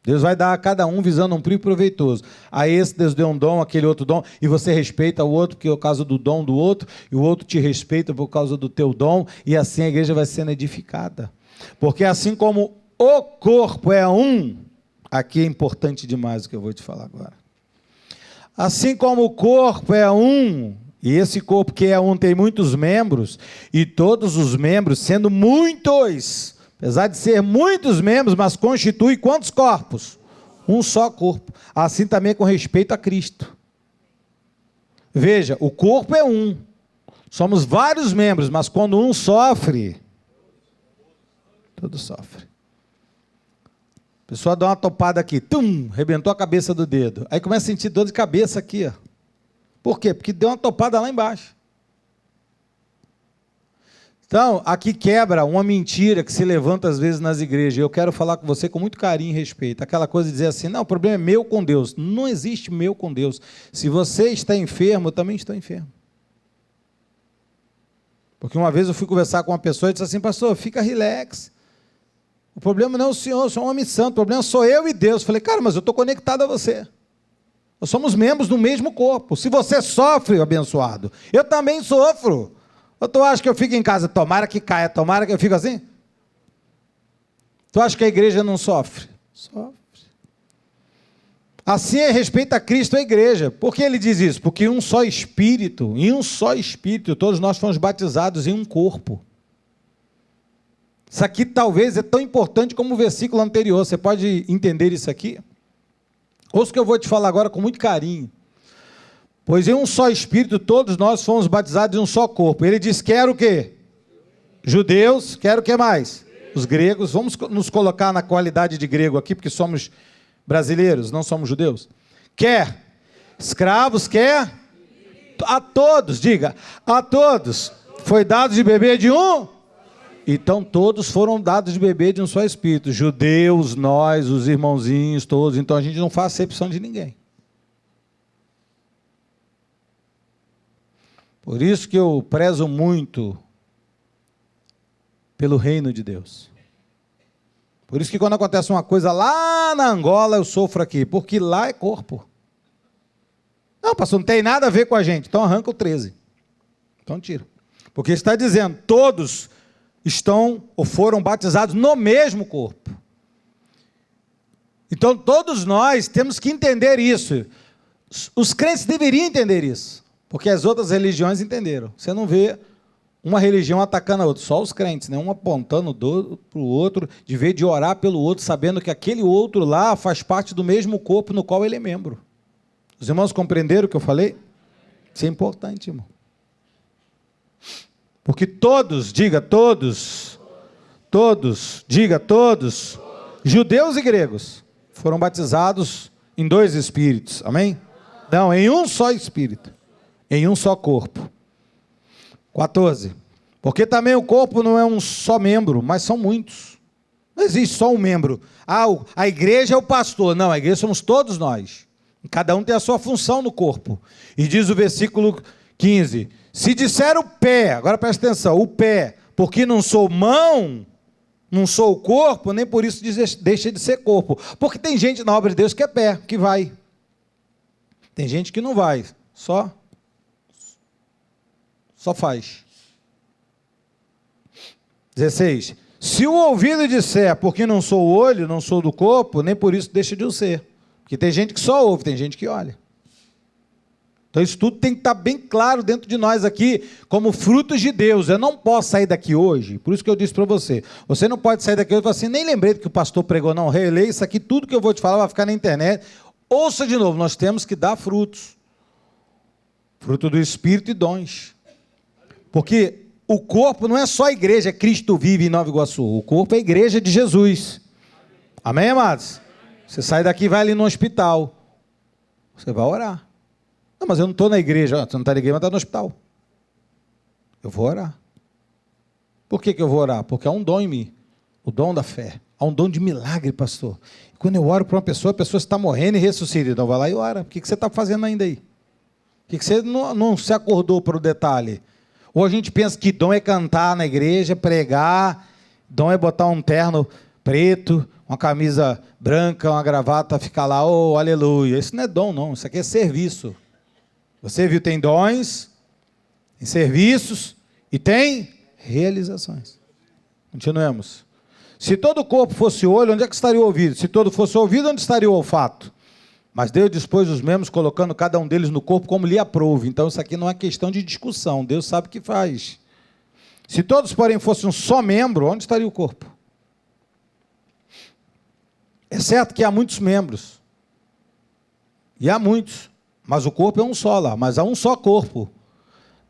Deus vai dar a cada um visando um primo proveitoso. A esse Deus deu um dom, aquele outro dom, e você respeita o outro por causa do dom do outro, e o outro te respeita por causa do teu dom, e assim a igreja vai sendo edificada. Porque assim como o corpo é um, aqui é importante demais o que eu vou te falar agora. Assim como o corpo é um, e esse corpo que é um tem muitos membros, e todos os membros, sendo muitos, apesar de ser muitos membros, mas constitui quantos corpos? Um só corpo. Assim também com respeito a Cristo. Veja, o corpo é um. Somos vários membros, mas quando um sofre, todo sofre. A pessoa dá uma topada aqui, rebentou a cabeça do dedo. Aí começa a sentir dor de cabeça aqui. Ó. Por quê? Porque deu uma topada lá embaixo. Então, aqui quebra uma mentira que se levanta às vezes nas igrejas. Eu quero falar com você com muito carinho e respeito. Aquela coisa de dizer assim, não, o problema é meu com Deus. Não existe meu com Deus. Se você está enfermo, eu também estou enfermo. Porque uma vez eu fui conversar com uma pessoa e disse assim, pastor, fica relax. O problema não é o senhor é um homem santo. O problema sou eu e Deus. Eu falei, cara, mas eu estou conectado a você. Nós somos membros do mesmo corpo. Se você sofre, abençoado, eu também sofro. Ou tu acha que eu fico em casa, tomara que caia, tomara que eu fico assim? Tu acha que a igreja não sofre? Sofre. Assim é respeito a Cristo e a igreja. Por que ele diz isso? Porque em um só Espírito, todos nós fomos batizados em um corpo. Isso aqui talvez é tão importante como o versículo anterior. Você pode entender isso aqui? Ouça o que eu vou te falar agora com muito carinho. Pois em um só Espírito, todos nós fomos batizados em um só corpo. Ele diz, quer o quê? Judeus, quer o que mais? Os gregos. Vamos nos colocar na qualidade de grego aqui, porque somos brasileiros, não somos judeus. Quer escravos, quer a todos, diga, a todos. Foi dado de beber de um? Então todos foram dados de beber de um só Espírito. Judeus, nós, os irmãozinhos, todos. Então a gente não faz acepção de ninguém. Por isso que eu prezo muito pelo reino de Deus. Por isso que quando acontece uma coisa lá na Angola, eu sofro aqui, porque lá é corpo. Não, pastor, não tem nada a ver com a gente, então arranca o 13. Então tira. Porque está dizendo, todos estão ou foram batizados no mesmo corpo. Então todos nós temos que entender isso. Os crentes deveriam entender isso. Porque as outras religiões entenderam. Você não vê uma religião atacando a outra, só os crentes, né? Um apontando para o outro, de vez de orar pelo outro, sabendo que aquele outro lá faz parte do mesmo corpo no qual ele é membro. Os irmãos compreenderam o que eu falei? Isso é importante, irmão. Porque todos, diga todos, diga todos, judeus e gregos, foram batizados em dois espíritos, amém? Não, em um só espírito. Em um só corpo. 14. Porque também o corpo não é um só membro, mas são muitos. Não existe só um membro. A igreja é o pastor. Não, a igreja somos todos nós. Cada um tem a sua função no corpo. E diz o versículo 15. Se disser o pé, agora presta atenção, o pé, porque não sou mão, não sou o corpo, nem por isso deixa de ser corpo. Porque tem gente na obra de Deus que é pé, que vai. Tem gente que não vai, só faz. 16. Se o ouvido disser, porque não sou o olho, não sou do corpo, nem por isso deixa de o ser. Porque tem gente que só ouve, tem gente que olha. Então isso tudo tem que estar bem claro dentro de nós aqui, como frutos de Deus. Eu não posso sair daqui hoje, por isso que eu disse para você, você não pode sair daqui hoje e falar assim, nem lembrei do que o pastor pregou, não, releia isso aqui, tudo que eu vou te falar vai ficar na internet. Ouça de novo, nós temos que dar frutos. Fruto do Espírito e dons. Porque o corpo não é só a igreja, Cristo vive em Nova Iguaçu. O corpo é a igreja de Jesus. Amém, amados? Você sai daqui e vai ali no hospital. Você vai orar. Não, mas eu não estou na igreja. Você não está na igreja, mas está no hospital. Eu vou orar. Por que eu vou orar? Porque há um dom em mim. O dom da fé. Há um dom de milagre, pastor. E quando eu oro para uma pessoa, a pessoa está morrendo e ressuscita. Então vai lá e ora. O que você está fazendo ainda aí? Por que você não se acordou para o detalhe? Ou a gente pensa que dom é cantar na igreja, pregar, dom é botar um terno preto, uma camisa branca, uma gravata, ficar lá, oh, aleluia. Isso não é dom, não. Isso aqui é serviço. Você viu, tem dons, tem serviços e tem realizações. Continuemos. Se todo o corpo fosse olho, onde é que estaria o ouvido? Se todo fosse ouvido, onde estaria o olfato? Mas Deus dispôs os membros, colocando cada um deles no corpo como lhe aprouve. Então isso aqui não é questão de discussão. Deus sabe o que faz. Se todos, porém, fossem um só membro, onde estaria o corpo? É certo que há muitos membros. E há muitos. Mas o corpo é um só lá. Mas há um só corpo.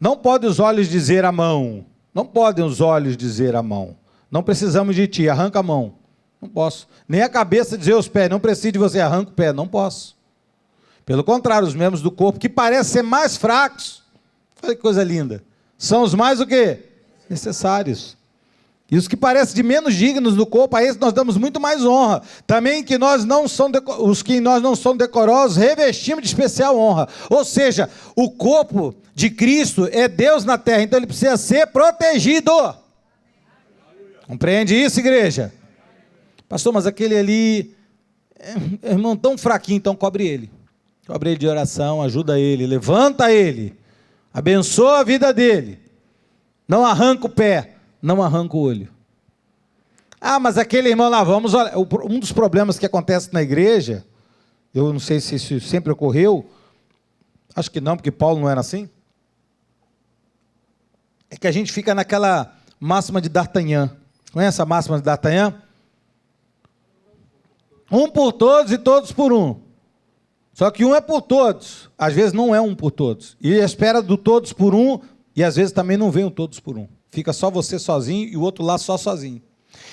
Não podem os olhos dizer à mão. Não podem os olhos dizer à mão. Não precisamos de ti, arranca a mão. Não posso. Nem a cabeça dizer aos pés, não preciso de você, arranca o pé. Não posso. Pelo contrário, os membros do corpo, que parecem ser mais fracos, olha que coisa linda, são os mais o quê? Necessários. E os que parecem de menos dignos do corpo, a esses nós damos muito mais honra. Também que nós não somos os que nós não somos decorosos, revestimos de especial honra. Ou seja, o corpo de Cristo é Deus na terra, então ele precisa ser protegido. Compreende isso, igreja? Pastor, mas aquele ali, irmão, tão fraquinho, então cobre ele. Cobre ele de oração, ajuda ele, levanta ele, abençoa a vida dele. Não arranca o pé, não arranca o olho. Ah, mas aquele irmão lá, vamos olhar. Um dos problemas que acontece na igreja, eu não sei se isso sempre ocorreu, acho que não, porque Paulo não era assim, é que a gente fica naquela máxima de D'Artagnan. Conhece a máxima de D'Artagnan? Um por todos e todos por um. Só que um é por todos, às vezes não é um por todos. E espera do todos por um, e às vezes também não vem o todos por um. Fica só você sozinho e o outro lá só sozinho.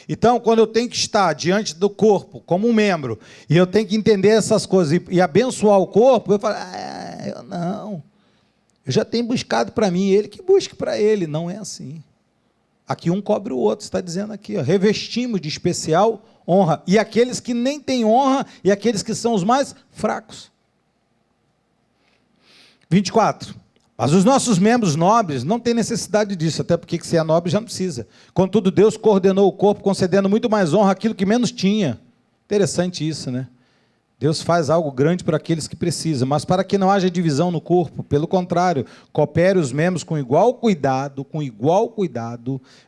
Então, quando eu tenho que estar diante do corpo, como um membro, e eu tenho que entender essas coisas e abençoar o corpo, eu falo, eu não. Eu já tenho buscado para mim, ele que busque para ele. Não é assim. Aqui um cobre o outro, está dizendo aqui, ó, revestimos de especial honra. E aqueles que nem têm honra, e aqueles que são os mais fracos. 24. Mas os nossos membros nobres não têm necessidade disso, até porque se é nobre já não precisa. Contudo, Deus coordenou o corpo, concedendo muito mais honra àquilo que menos tinha. Interessante isso, né? Deus faz algo grande para aqueles que precisam, mas para que não haja divisão no corpo, pelo contrário, coopere os membros com igual cuidado,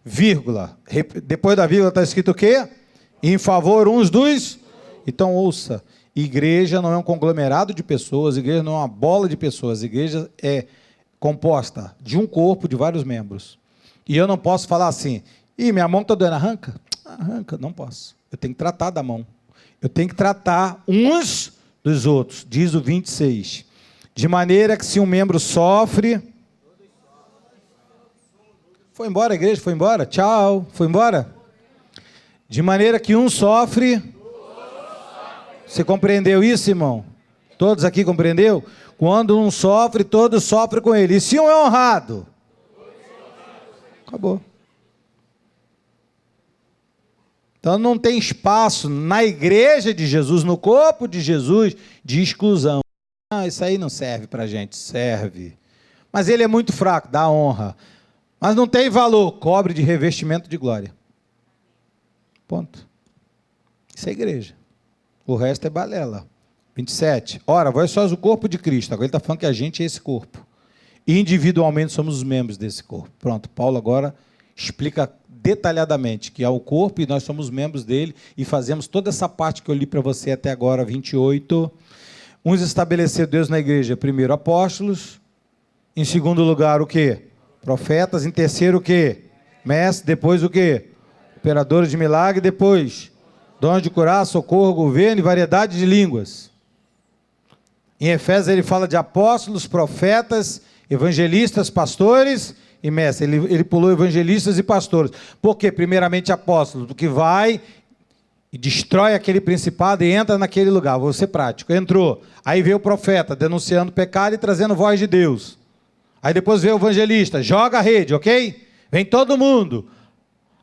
vírgula. Depois da vírgula está escrito o quê? Em favor uns dos... Então ouça, igreja não é um conglomerado de pessoas, igreja não é uma bola de pessoas, igreja é composta de um corpo de vários membros. E eu não posso falar assim, minha mão está doendo, arranca? Arranca, não posso. Eu tenho que tratar da mão. Eu tenho que tratar uns dos outros, diz o 26. De maneira que se um membro sofre... Foi embora a igreja? Foi embora? Tchau. Foi embora? De maneira que um sofre... Você compreendeu isso, irmão? Todos aqui compreendeu? Quando um sofre, todos sofrem com ele. E se um é honrado? Acabou. Então não tem espaço na igreja de Jesus, no corpo de Jesus, de exclusão. Isso aí não serve para a gente. Serve. Mas ele é muito fraco, dá honra. Mas não tem valor, cobre de revestimento de glória. Ponto. Isso é igreja. O resto é balela. 27. Ora, vós sois o corpo de Cristo. Agora ele está falando que a gente é esse corpo. E individualmente somos os membros desse corpo. Pronto, Paulo agora explica detalhadamente que há o corpo e nós somos membros dele e fazemos toda essa parte que eu li para você até agora, 28. Uns estabeleceu Deus na igreja, primeiro apóstolos, em segundo lugar o quê? Profetas, em terceiro o quê? Mestre, depois o quê? Operadores de milagre, depois dons de curar, socorro, governo e variedade de línguas. Em Efésios ele fala de apóstolos, profetas, evangelistas, pastores e mestres. Ele pulou evangelistas e pastores. Por quê? Primeiramente apóstolos, porque vai e destrói aquele principado e entra naquele lugar. Vou ser prático. Entrou. Aí veio o profeta denunciando o pecado e trazendo voz de Deus. Aí depois veio o evangelista, joga a rede, ok? Vem todo mundo.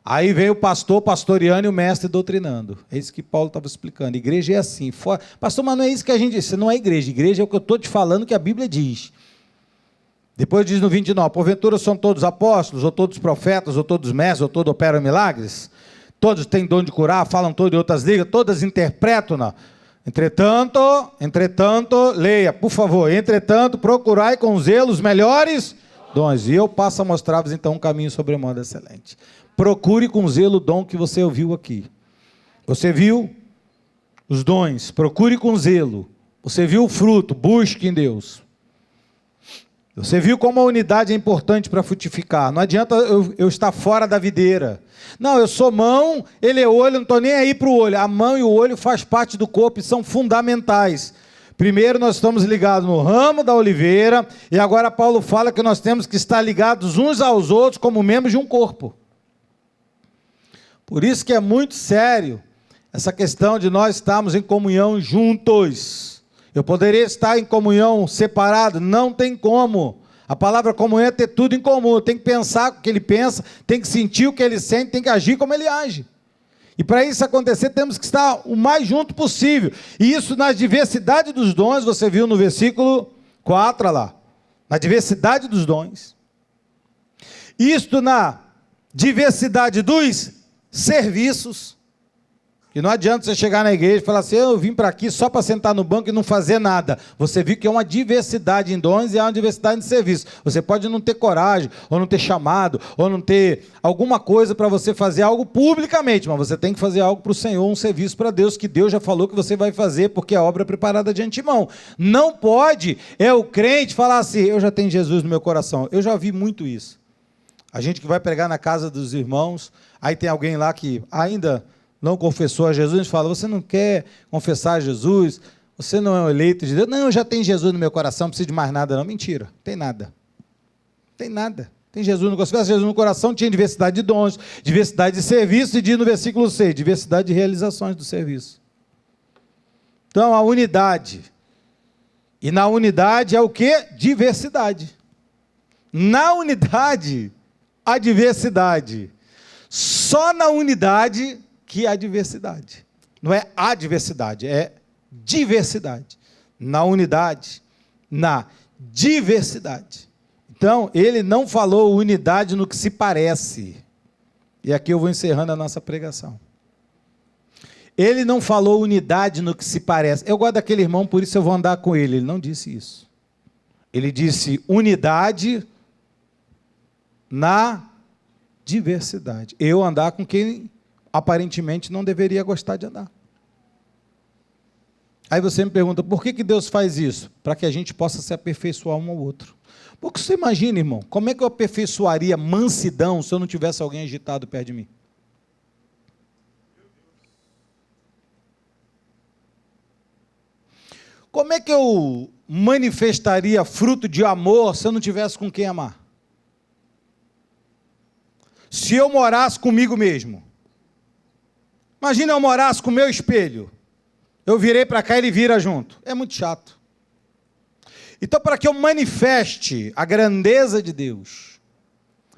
Aí veio o pastor pastoreando e o mestre doutrinando. É isso que Paulo estava explicando. Igreja é assim. Pastor, mas não é isso que a gente disse. Não é igreja. Igreja é o que eu estou te falando que a Bíblia diz. Depois diz no 29, porventura são todos apóstolos, ou todos profetas, ou todos mestres, ou todos operam milagres? Todos têm dom de curar, falam todas em outras línguas, todas interpretam, não. Entretanto, leia, por favor. Entretanto, procurai com zelo os melhores dons. E eu passo a mostrar-vos então um caminho sobremodo excelente. Procure com zelo o dom que você ouviu aqui. Você viu os dons, procure com zelo. Você viu o fruto, busque em Deus. Você viu como a unidade é importante para frutificar. Não adianta eu estar fora da videira. Não, eu sou mão, ele é olho, não estou nem aí para o olho. A mão e o olho faz parte do corpo e são fundamentais. Primeiro nós estamos ligados no ramo da oliveira, e agora Paulo fala que nós temos que estar ligados uns aos outros como membros de um corpo. Por isso que é muito sério essa questão de nós estarmos em comunhão juntos. Eu poderia estar em comunhão separado? Não tem como. A palavra comunhão é ter tudo em comum. Tem que pensar o que ele pensa, tem que sentir o que ele sente, tem que agir como ele age. E para isso acontecer, temos que estar o mais junto possível. E isso na diversidade dos dons, você viu no versículo 4 lá. Na diversidade dos dons. Isto na diversidade dos serviços. E não adianta você chegar na igreja e falar assim, eu vim para aqui só para sentar no banco e não fazer nada. Você viu que é uma diversidade em dons e há uma diversidade de serviço. Você pode não ter coragem, ou não ter chamado, ou não ter alguma coisa para você fazer algo publicamente, mas você tem que fazer algo para o Senhor, um serviço para Deus, que Deus já falou que você vai fazer, porque é obra preparada de antemão. Não pode o crente falar assim, eu já tenho Jesus no meu coração. Eu já vi muito isso. A gente que vai pregar na casa dos irmãos, aí tem alguém lá que ainda não confessou a Jesus, a gente fala, você não quer confessar a Jesus, você não é um eleito de Deus, não, eu já tenho Jesus no meu coração, não preciso de mais nada não, mentira, tem nada, tem Jesus no coração, se Jesus no coração tinha diversidade de dons, diversidade de serviço, e diz no versículo 6, diversidade de realizações do serviço. Então a unidade, e na unidade é o que? Diversidade. Na unidade, a diversidade, só na unidade que há diversidade. Não é a diversidade, é diversidade. Na unidade, na diversidade. Então, ele não falou unidade no que se parece. E aqui eu vou encerrando a nossa pregação. Ele não falou unidade no que se parece. Eu gosto daquele irmão, por isso eu vou andar com ele. Ele não disse isso. Ele disse unidade na diversidade. Eu andar com quem aparentemente não deveria gostar de andar. Aí você me pergunta, por que Deus faz isso? Para que a gente possa se aperfeiçoar um ao outro. Porque você imagina, irmão, como é que eu aperfeiçoaria mansidão se eu não tivesse alguém agitado perto de mim? Como é que eu manifestaria fruto de amor se eu não tivesse com quem amar? Se eu morasse comigo mesmo. Imagina eu morasse com o meu espelho. Eu virei para cá e ele vira junto. É muito chato. Então, para que eu manifeste a grandeza de Deus,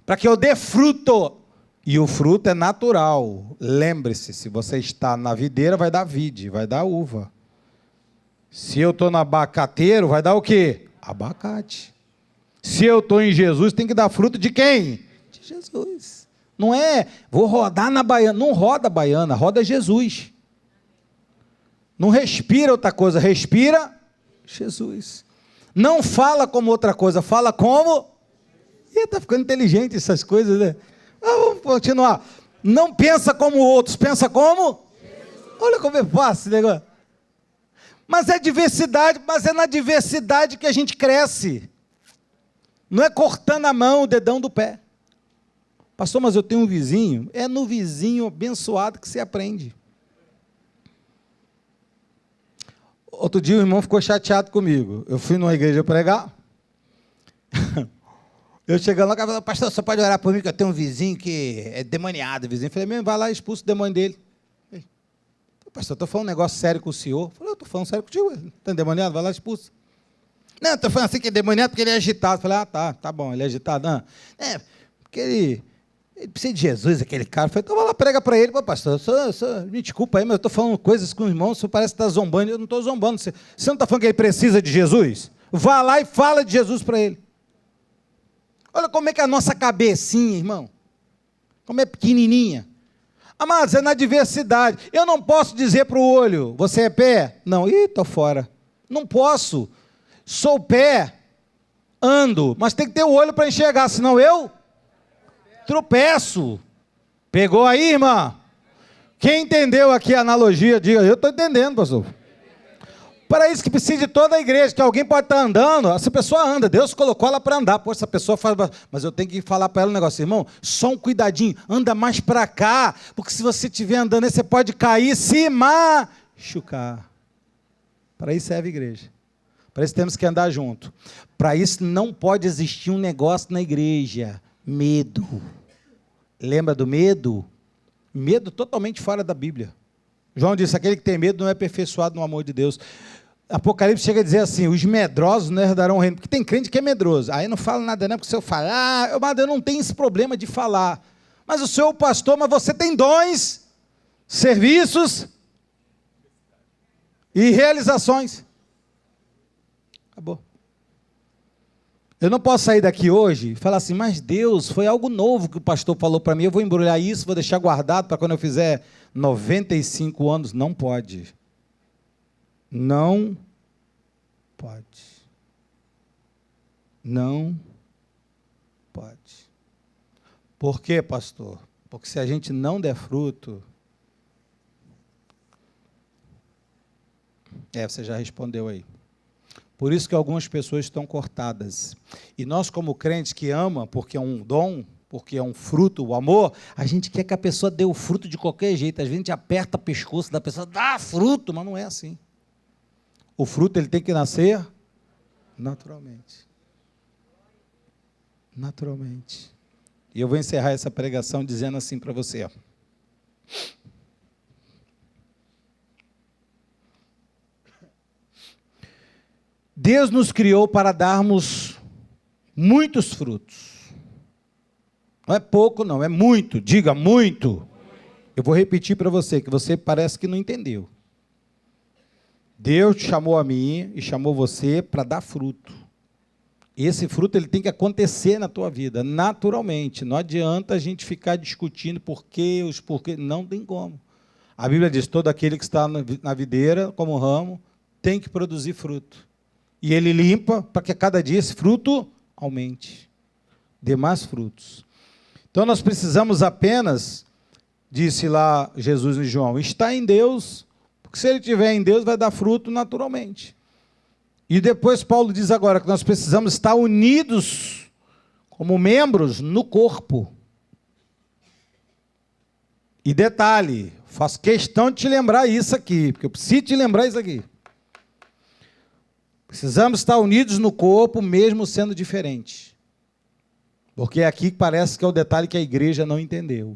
para que eu dê fruto, e o fruto é natural. Lembre-se, se você está na videira, vai dar vide, vai dar uva. Se eu estou no abacateiro, vai dar o quê? Abacate. Se eu estou em Jesus, tem que dar fruto de quem? De Jesus. Não é, vou rodar na baiana. Não roda a baiana, roda Jesus. Não respira outra coisa, respira Jesus. Não fala como outra coisa, fala como... Está ficando inteligente essas coisas, né? Vamos continuar. Não pensa como outros, pensa como... Jesus. Olha como é fácil esse negócio. Mas é diversidade, mas é na diversidade que a gente cresce. Não é cortando a mão, o dedão do pé. Pastor, mas eu tenho um vizinho. É no vizinho abençoado que se aprende. Outro dia o irmão ficou chateado comigo. Eu fui numa igreja pregar. Eu chegando lá, falei, pastor, você pode orar por mim que eu tenho um vizinho que é demoniado. O vizinho, eu falei, mesmo, vai lá e expulsa o demônio dele. Falei, pastor, eu estou falando um negócio sério com o senhor. Eu falei, eu estou falando sério contigo, está endemoniado? Vai lá e expulsa. Não, estou falando assim que é demoniado porque ele é agitado. Eu falei, tá bom, ele é agitado. Não. É, porque ele precisa de Jesus, aquele cara. Eu falei, então vai lá, prega para ele. Pô, pastor, me desculpa aí, mas eu estou falando coisas com o irmão, o senhor parece que está zombando. Eu não estou zombando. Você não está falando que ele precisa de Jesus? Vá lá e fala de Jesus para ele. Olha como é que é a nossa cabecinha, irmão. Como é pequenininha. Amados, é na diversidade. Eu não posso dizer para o olho, você é pé? Não, estou fora. Não posso. Sou pé, ando, mas tem que ter o olho para enxergar, senão eu tropeço. Pegou aí, irmã? Quem entendeu aqui a analogia, diga, eu estou entendendo, pastor. Para isso que precisa de toda a igreja, que alguém pode estar andando, essa pessoa anda, Deus colocou ela para andar, pô, essa pessoa faz, mas eu tenho que falar para ela um negócio, irmão, só um cuidadinho, anda mais para cá, porque se você estiver andando aí, você pode cair e se machucar. Para isso serve a igreja, para isso temos que andar junto, para isso não pode existir um negócio na igreja, medo. Lembra do medo? Medo totalmente fora da Bíblia. João disse, aquele que tem medo não é aperfeiçoado no amor de Deus. Apocalipse chega a dizer assim, os medrosos não herdarão o reino, porque tem crente que é medroso. Aí não fala nada não, porque se eu falar, eu não tenho esse problema de falar. Mas o senhor é o pastor, mas você tem dons, serviços e realizações. Acabou. Eu não posso sair daqui hoje e falar assim, mas Deus, foi algo novo que o pastor falou para mim, eu vou embrulhar isso, vou deixar guardado para quando eu fizer 95 anos. Não pode. Não pode. Não pode. Por quê, pastor? Porque se a gente não der fruto... você já respondeu aí. Por isso que algumas pessoas estão cortadas. E nós, como crentes que ama, porque é um dom, porque é um fruto, o amor, a gente quer que a pessoa dê o fruto de qualquer jeito. Às vezes a gente aperta o pescoço da pessoa, dá fruto, mas não é assim. O fruto ele tem que nascer naturalmente. Naturalmente. E eu vou encerrar essa pregação dizendo assim para você, ó. Deus nos criou para darmos muitos frutos. Não é pouco, não, é muito. Diga muito. Eu vou repetir para você, que você parece que não entendeu. Deus te chamou a mim e chamou você para dar fruto. E esse fruto ele tem que acontecer na tua vida, naturalmente. Não adianta a gente ficar discutindo os porquê. Não tem como. A Bíblia diz, todo aquele que está na videira, como ramo, tem que produzir fruto. E ele limpa para que a cada dia esse fruto aumente, dê mais frutos. Então nós precisamos apenas, disse lá Jesus e João, estar em Deus, porque se ele estiver em Deus vai dar fruto naturalmente. E depois Paulo diz agora que nós precisamos estar unidos como membros no corpo. E detalhe, faço questão de te lembrar isso aqui, porque eu preciso te lembrar isso aqui. Precisamos estar unidos no corpo, mesmo sendo diferentes. Porque é aqui que parece que é o detalhe que a igreja não entendeu.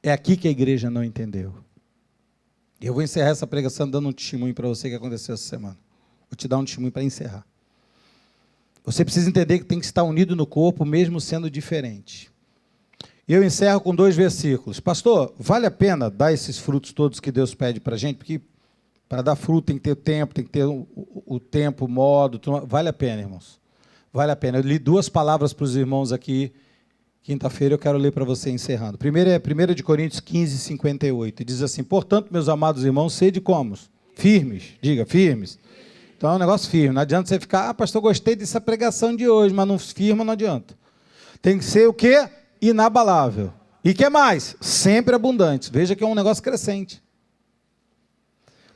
É aqui que a igreja não entendeu. Eu vou encerrar essa pregação dando um testemunho para você que aconteceu essa semana. Vou te dar um testemunho para encerrar. Você precisa entender que tem que estar unido no corpo, mesmo sendo diferente. E eu encerro com 2 versículos. Pastor, vale a pena dar esses frutos todos que Deus pede para a gente? Porque para dar fruto tem que ter tempo, tem que ter o tempo, o modo. Vale a pena, irmãos. Vale a pena. Eu li 2 palavras para os irmãos aqui. Quinta-feira eu quero ler para você encerrando. Primeiro é 1 Coríntios 15, 58. Diz assim, portanto, meus amados irmãos, sede como? Firmes. Diga, firmes. Então é um negócio firme. Não adianta você ficar, pastor, gostei dessa pregação de hoje, mas não firma, não adianta. Tem que ser o quê? Inabalável. E o que mais? Sempre abundante. Veja que é um negócio crescente.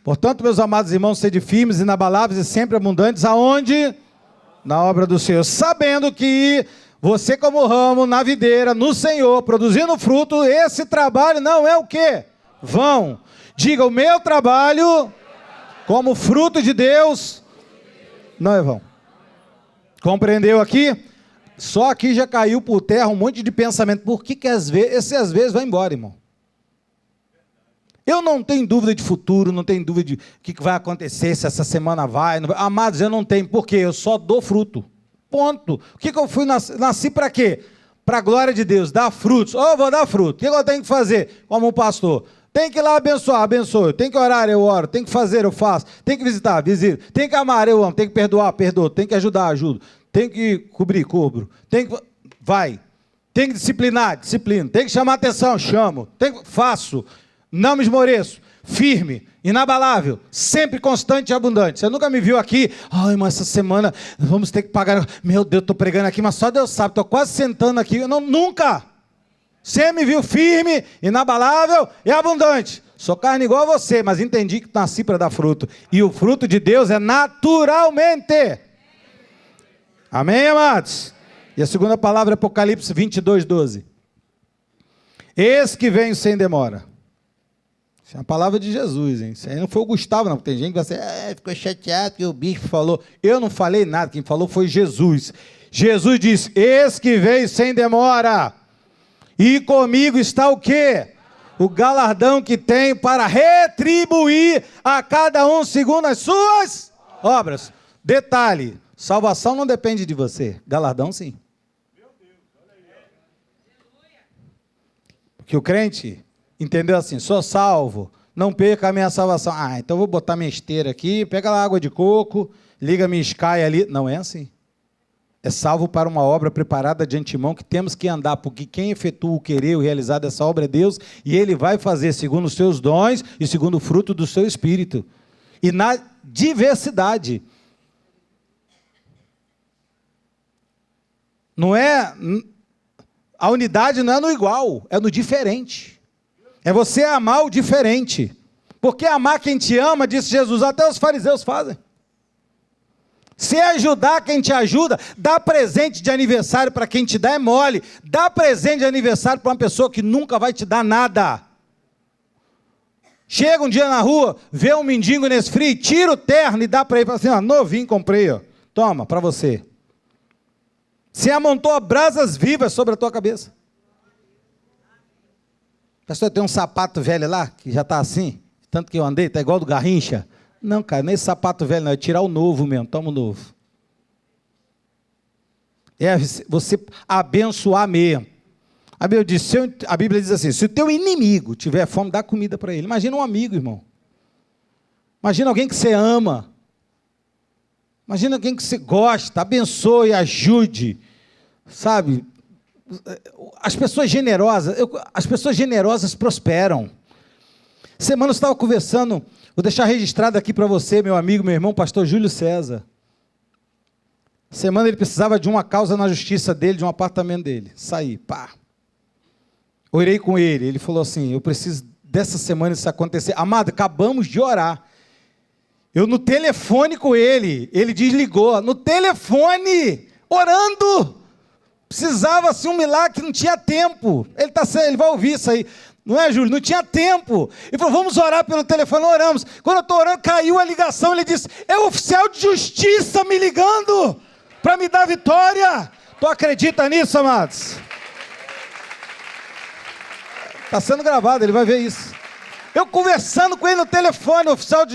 Portanto, meus amados irmãos, sede firmes, inabaláveis e sempre abundantes, aonde? Na obra do Senhor, sabendo que você como ramo na videira, no Senhor, produzindo fruto, esse trabalho não é o quê? Vão. Diga, o meu trabalho, como fruto de Deus, não é vão. Compreendeu aqui? Só aqui já caiu por terra um monte de pensamento. Por que às vezes vai embora, irmão? Eu não tenho dúvida de futuro, não tenho dúvida de o que vai acontecer, se essa semana vai. Não vai. Amados, eu não tenho. Por quê? Eu só dou fruto. Ponto. O que eu fui nasci para quê? Para a glória de Deus, dar frutos. Eu vou dar fruto. O que eu tenho que fazer como um pastor? Tem que ir lá abençoar, abençoe. Tem que orar, eu oro. Tem que fazer, eu faço. Tem que visitar, visito. Tem que amar, eu amo. Tem que perdoar, perdoo. Tem que ajudar, ajudo. Tem que cobrir, cubro. Tem que... Vai. Tem que disciplinar, disciplino. Tem que chamar atenção, chamo. Faço. Não me esmoreço. Firme, inabalável, sempre constante e abundante. Você nunca me viu aqui, ai, mas essa semana vamos ter que pagar. Meu Deus, estou pregando aqui, mas só Deus sabe, estou quase sentando aqui. Não, nunca. Você me viu firme, inabalável e abundante. Sou carne igual a você, mas entendi que nasci para dar fruto. E o fruto de Deus é naturalmente. Amém, amados? E a segunda palavra é Apocalipse 22:12. Eis que venho sem demora. Isso é a palavra de Jesus, hein? Isso aí não foi o Gustavo, não. Tem gente que vai ser, ficou chateado que o bispo falou. Eu não falei nada, quem falou foi Jesus. Jesus disse, eis que veio sem demora. E comigo está o quê? O galardão que tenho para retribuir a cada um segundo as suas obras. Detalhe, salvação não depende de você. Galardão, sim. Porque o crente... Entendeu assim? Sou salvo, não perca a minha salvação. Ah, então vou botar minha esteira aqui, pega lá água de coco, liga minha Sky ali. Não é assim. É salvo para uma obra preparada de antemão que temos que andar, porque quem efetua o querer, o realizar dessa obra é Deus, e Ele vai fazer segundo os seus dons e segundo o fruto do seu Espírito. E na diversidade. Não é... A unidade não é no igual, é no diferente. É você amar o diferente. Porque amar quem te ama, disse Jesus, até os fariseus fazem. Se ajudar quem te ajuda, dá presente de aniversário para quem te dá é mole. Dá presente de aniversário para uma pessoa que nunca vai te dar nada. Chega um dia na rua, vê um mendigo nesse frio, tira o terno e dá para ele, fala assim, ó, novinho comprei, ó. Toma, para você. Você amontou brasas vivas sobre a tua cabeça. Pastor, tem um sapato velho lá, que já está assim, tanto que eu andei, está igual do Garrincha. Não, cara, nem esse sapato velho não, é tirar o novo mesmo, toma o novo. É você abençoar mesmo. A Bíblia diz assim, se o teu inimigo tiver fome, dá comida para ele. Imagina um amigo, irmão. Imagina alguém que você ama. Imagina alguém que você gosta, abençoe, ajude, sabe? As pessoas generosas prosperam. Semana eu estava conversando, vou deixar registrado aqui para você, meu amigo, meu irmão, pastor Júlio César. Semana ele precisava de uma causa na justiça dele, de um apartamento dele. Saí, pá. Orei com ele, ele falou assim, eu preciso dessa semana isso acontecer. Amado, acabamos de orar. Eu no telefone com ele, ele desligou, no telefone, orando. Precisava assim um milagre, não tinha tempo. Ele vai ouvir isso aí. Não é, Júlio? Não tinha tempo. Ele falou, vamos orar pelo telefone, oramos. Quando eu estou orando, caiu a ligação, ele disse, é o oficial de justiça me ligando para me dar vitória. Tu acredita nisso, amados? Está sendo gravado, ele vai ver isso. Eu conversando com ele no telefone,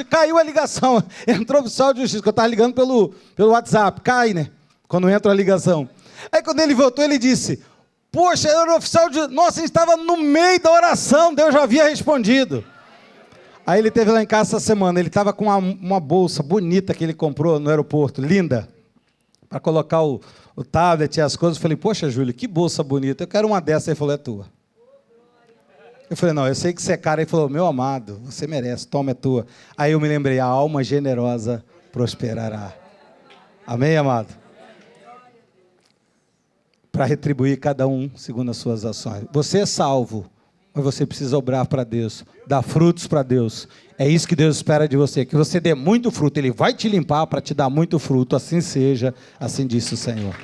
caiu a ligação. Entrou o oficial de justiça, que eu estava ligando pelo WhatsApp. Cai, né? Quando entra a ligação. Aí quando ele voltou, ele disse, poxa, eu era o oficial de... Nossa, a gente estava no meio da oração, Deus já havia respondido. Aí ele esteve lá em casa essa semana, ele estava com uma bolsa bonita que ele comprou no aeroporto, linda, para colocar o tablet e as coisas. Eu falei, poxa, Júlio, que bolsa bonita, eu quero uma dessa. Ele falou, é tua. Eu falei, não, eu sei que você é cara. Ele falou, meu amado, você merece, toma, é tua. Aí eu me lembrei, a alma generosa prosperará. Amém, amado? Para retribuir cada um segundo as suas ações. Você é salvo, mas você precisa obrar para Deus, dar frutos para Deus. É isso que Deus espera de você, que você dê muito fruto. Ele vai te limpar para te dar muito fruto. Assim seja, assim disse o Senhor.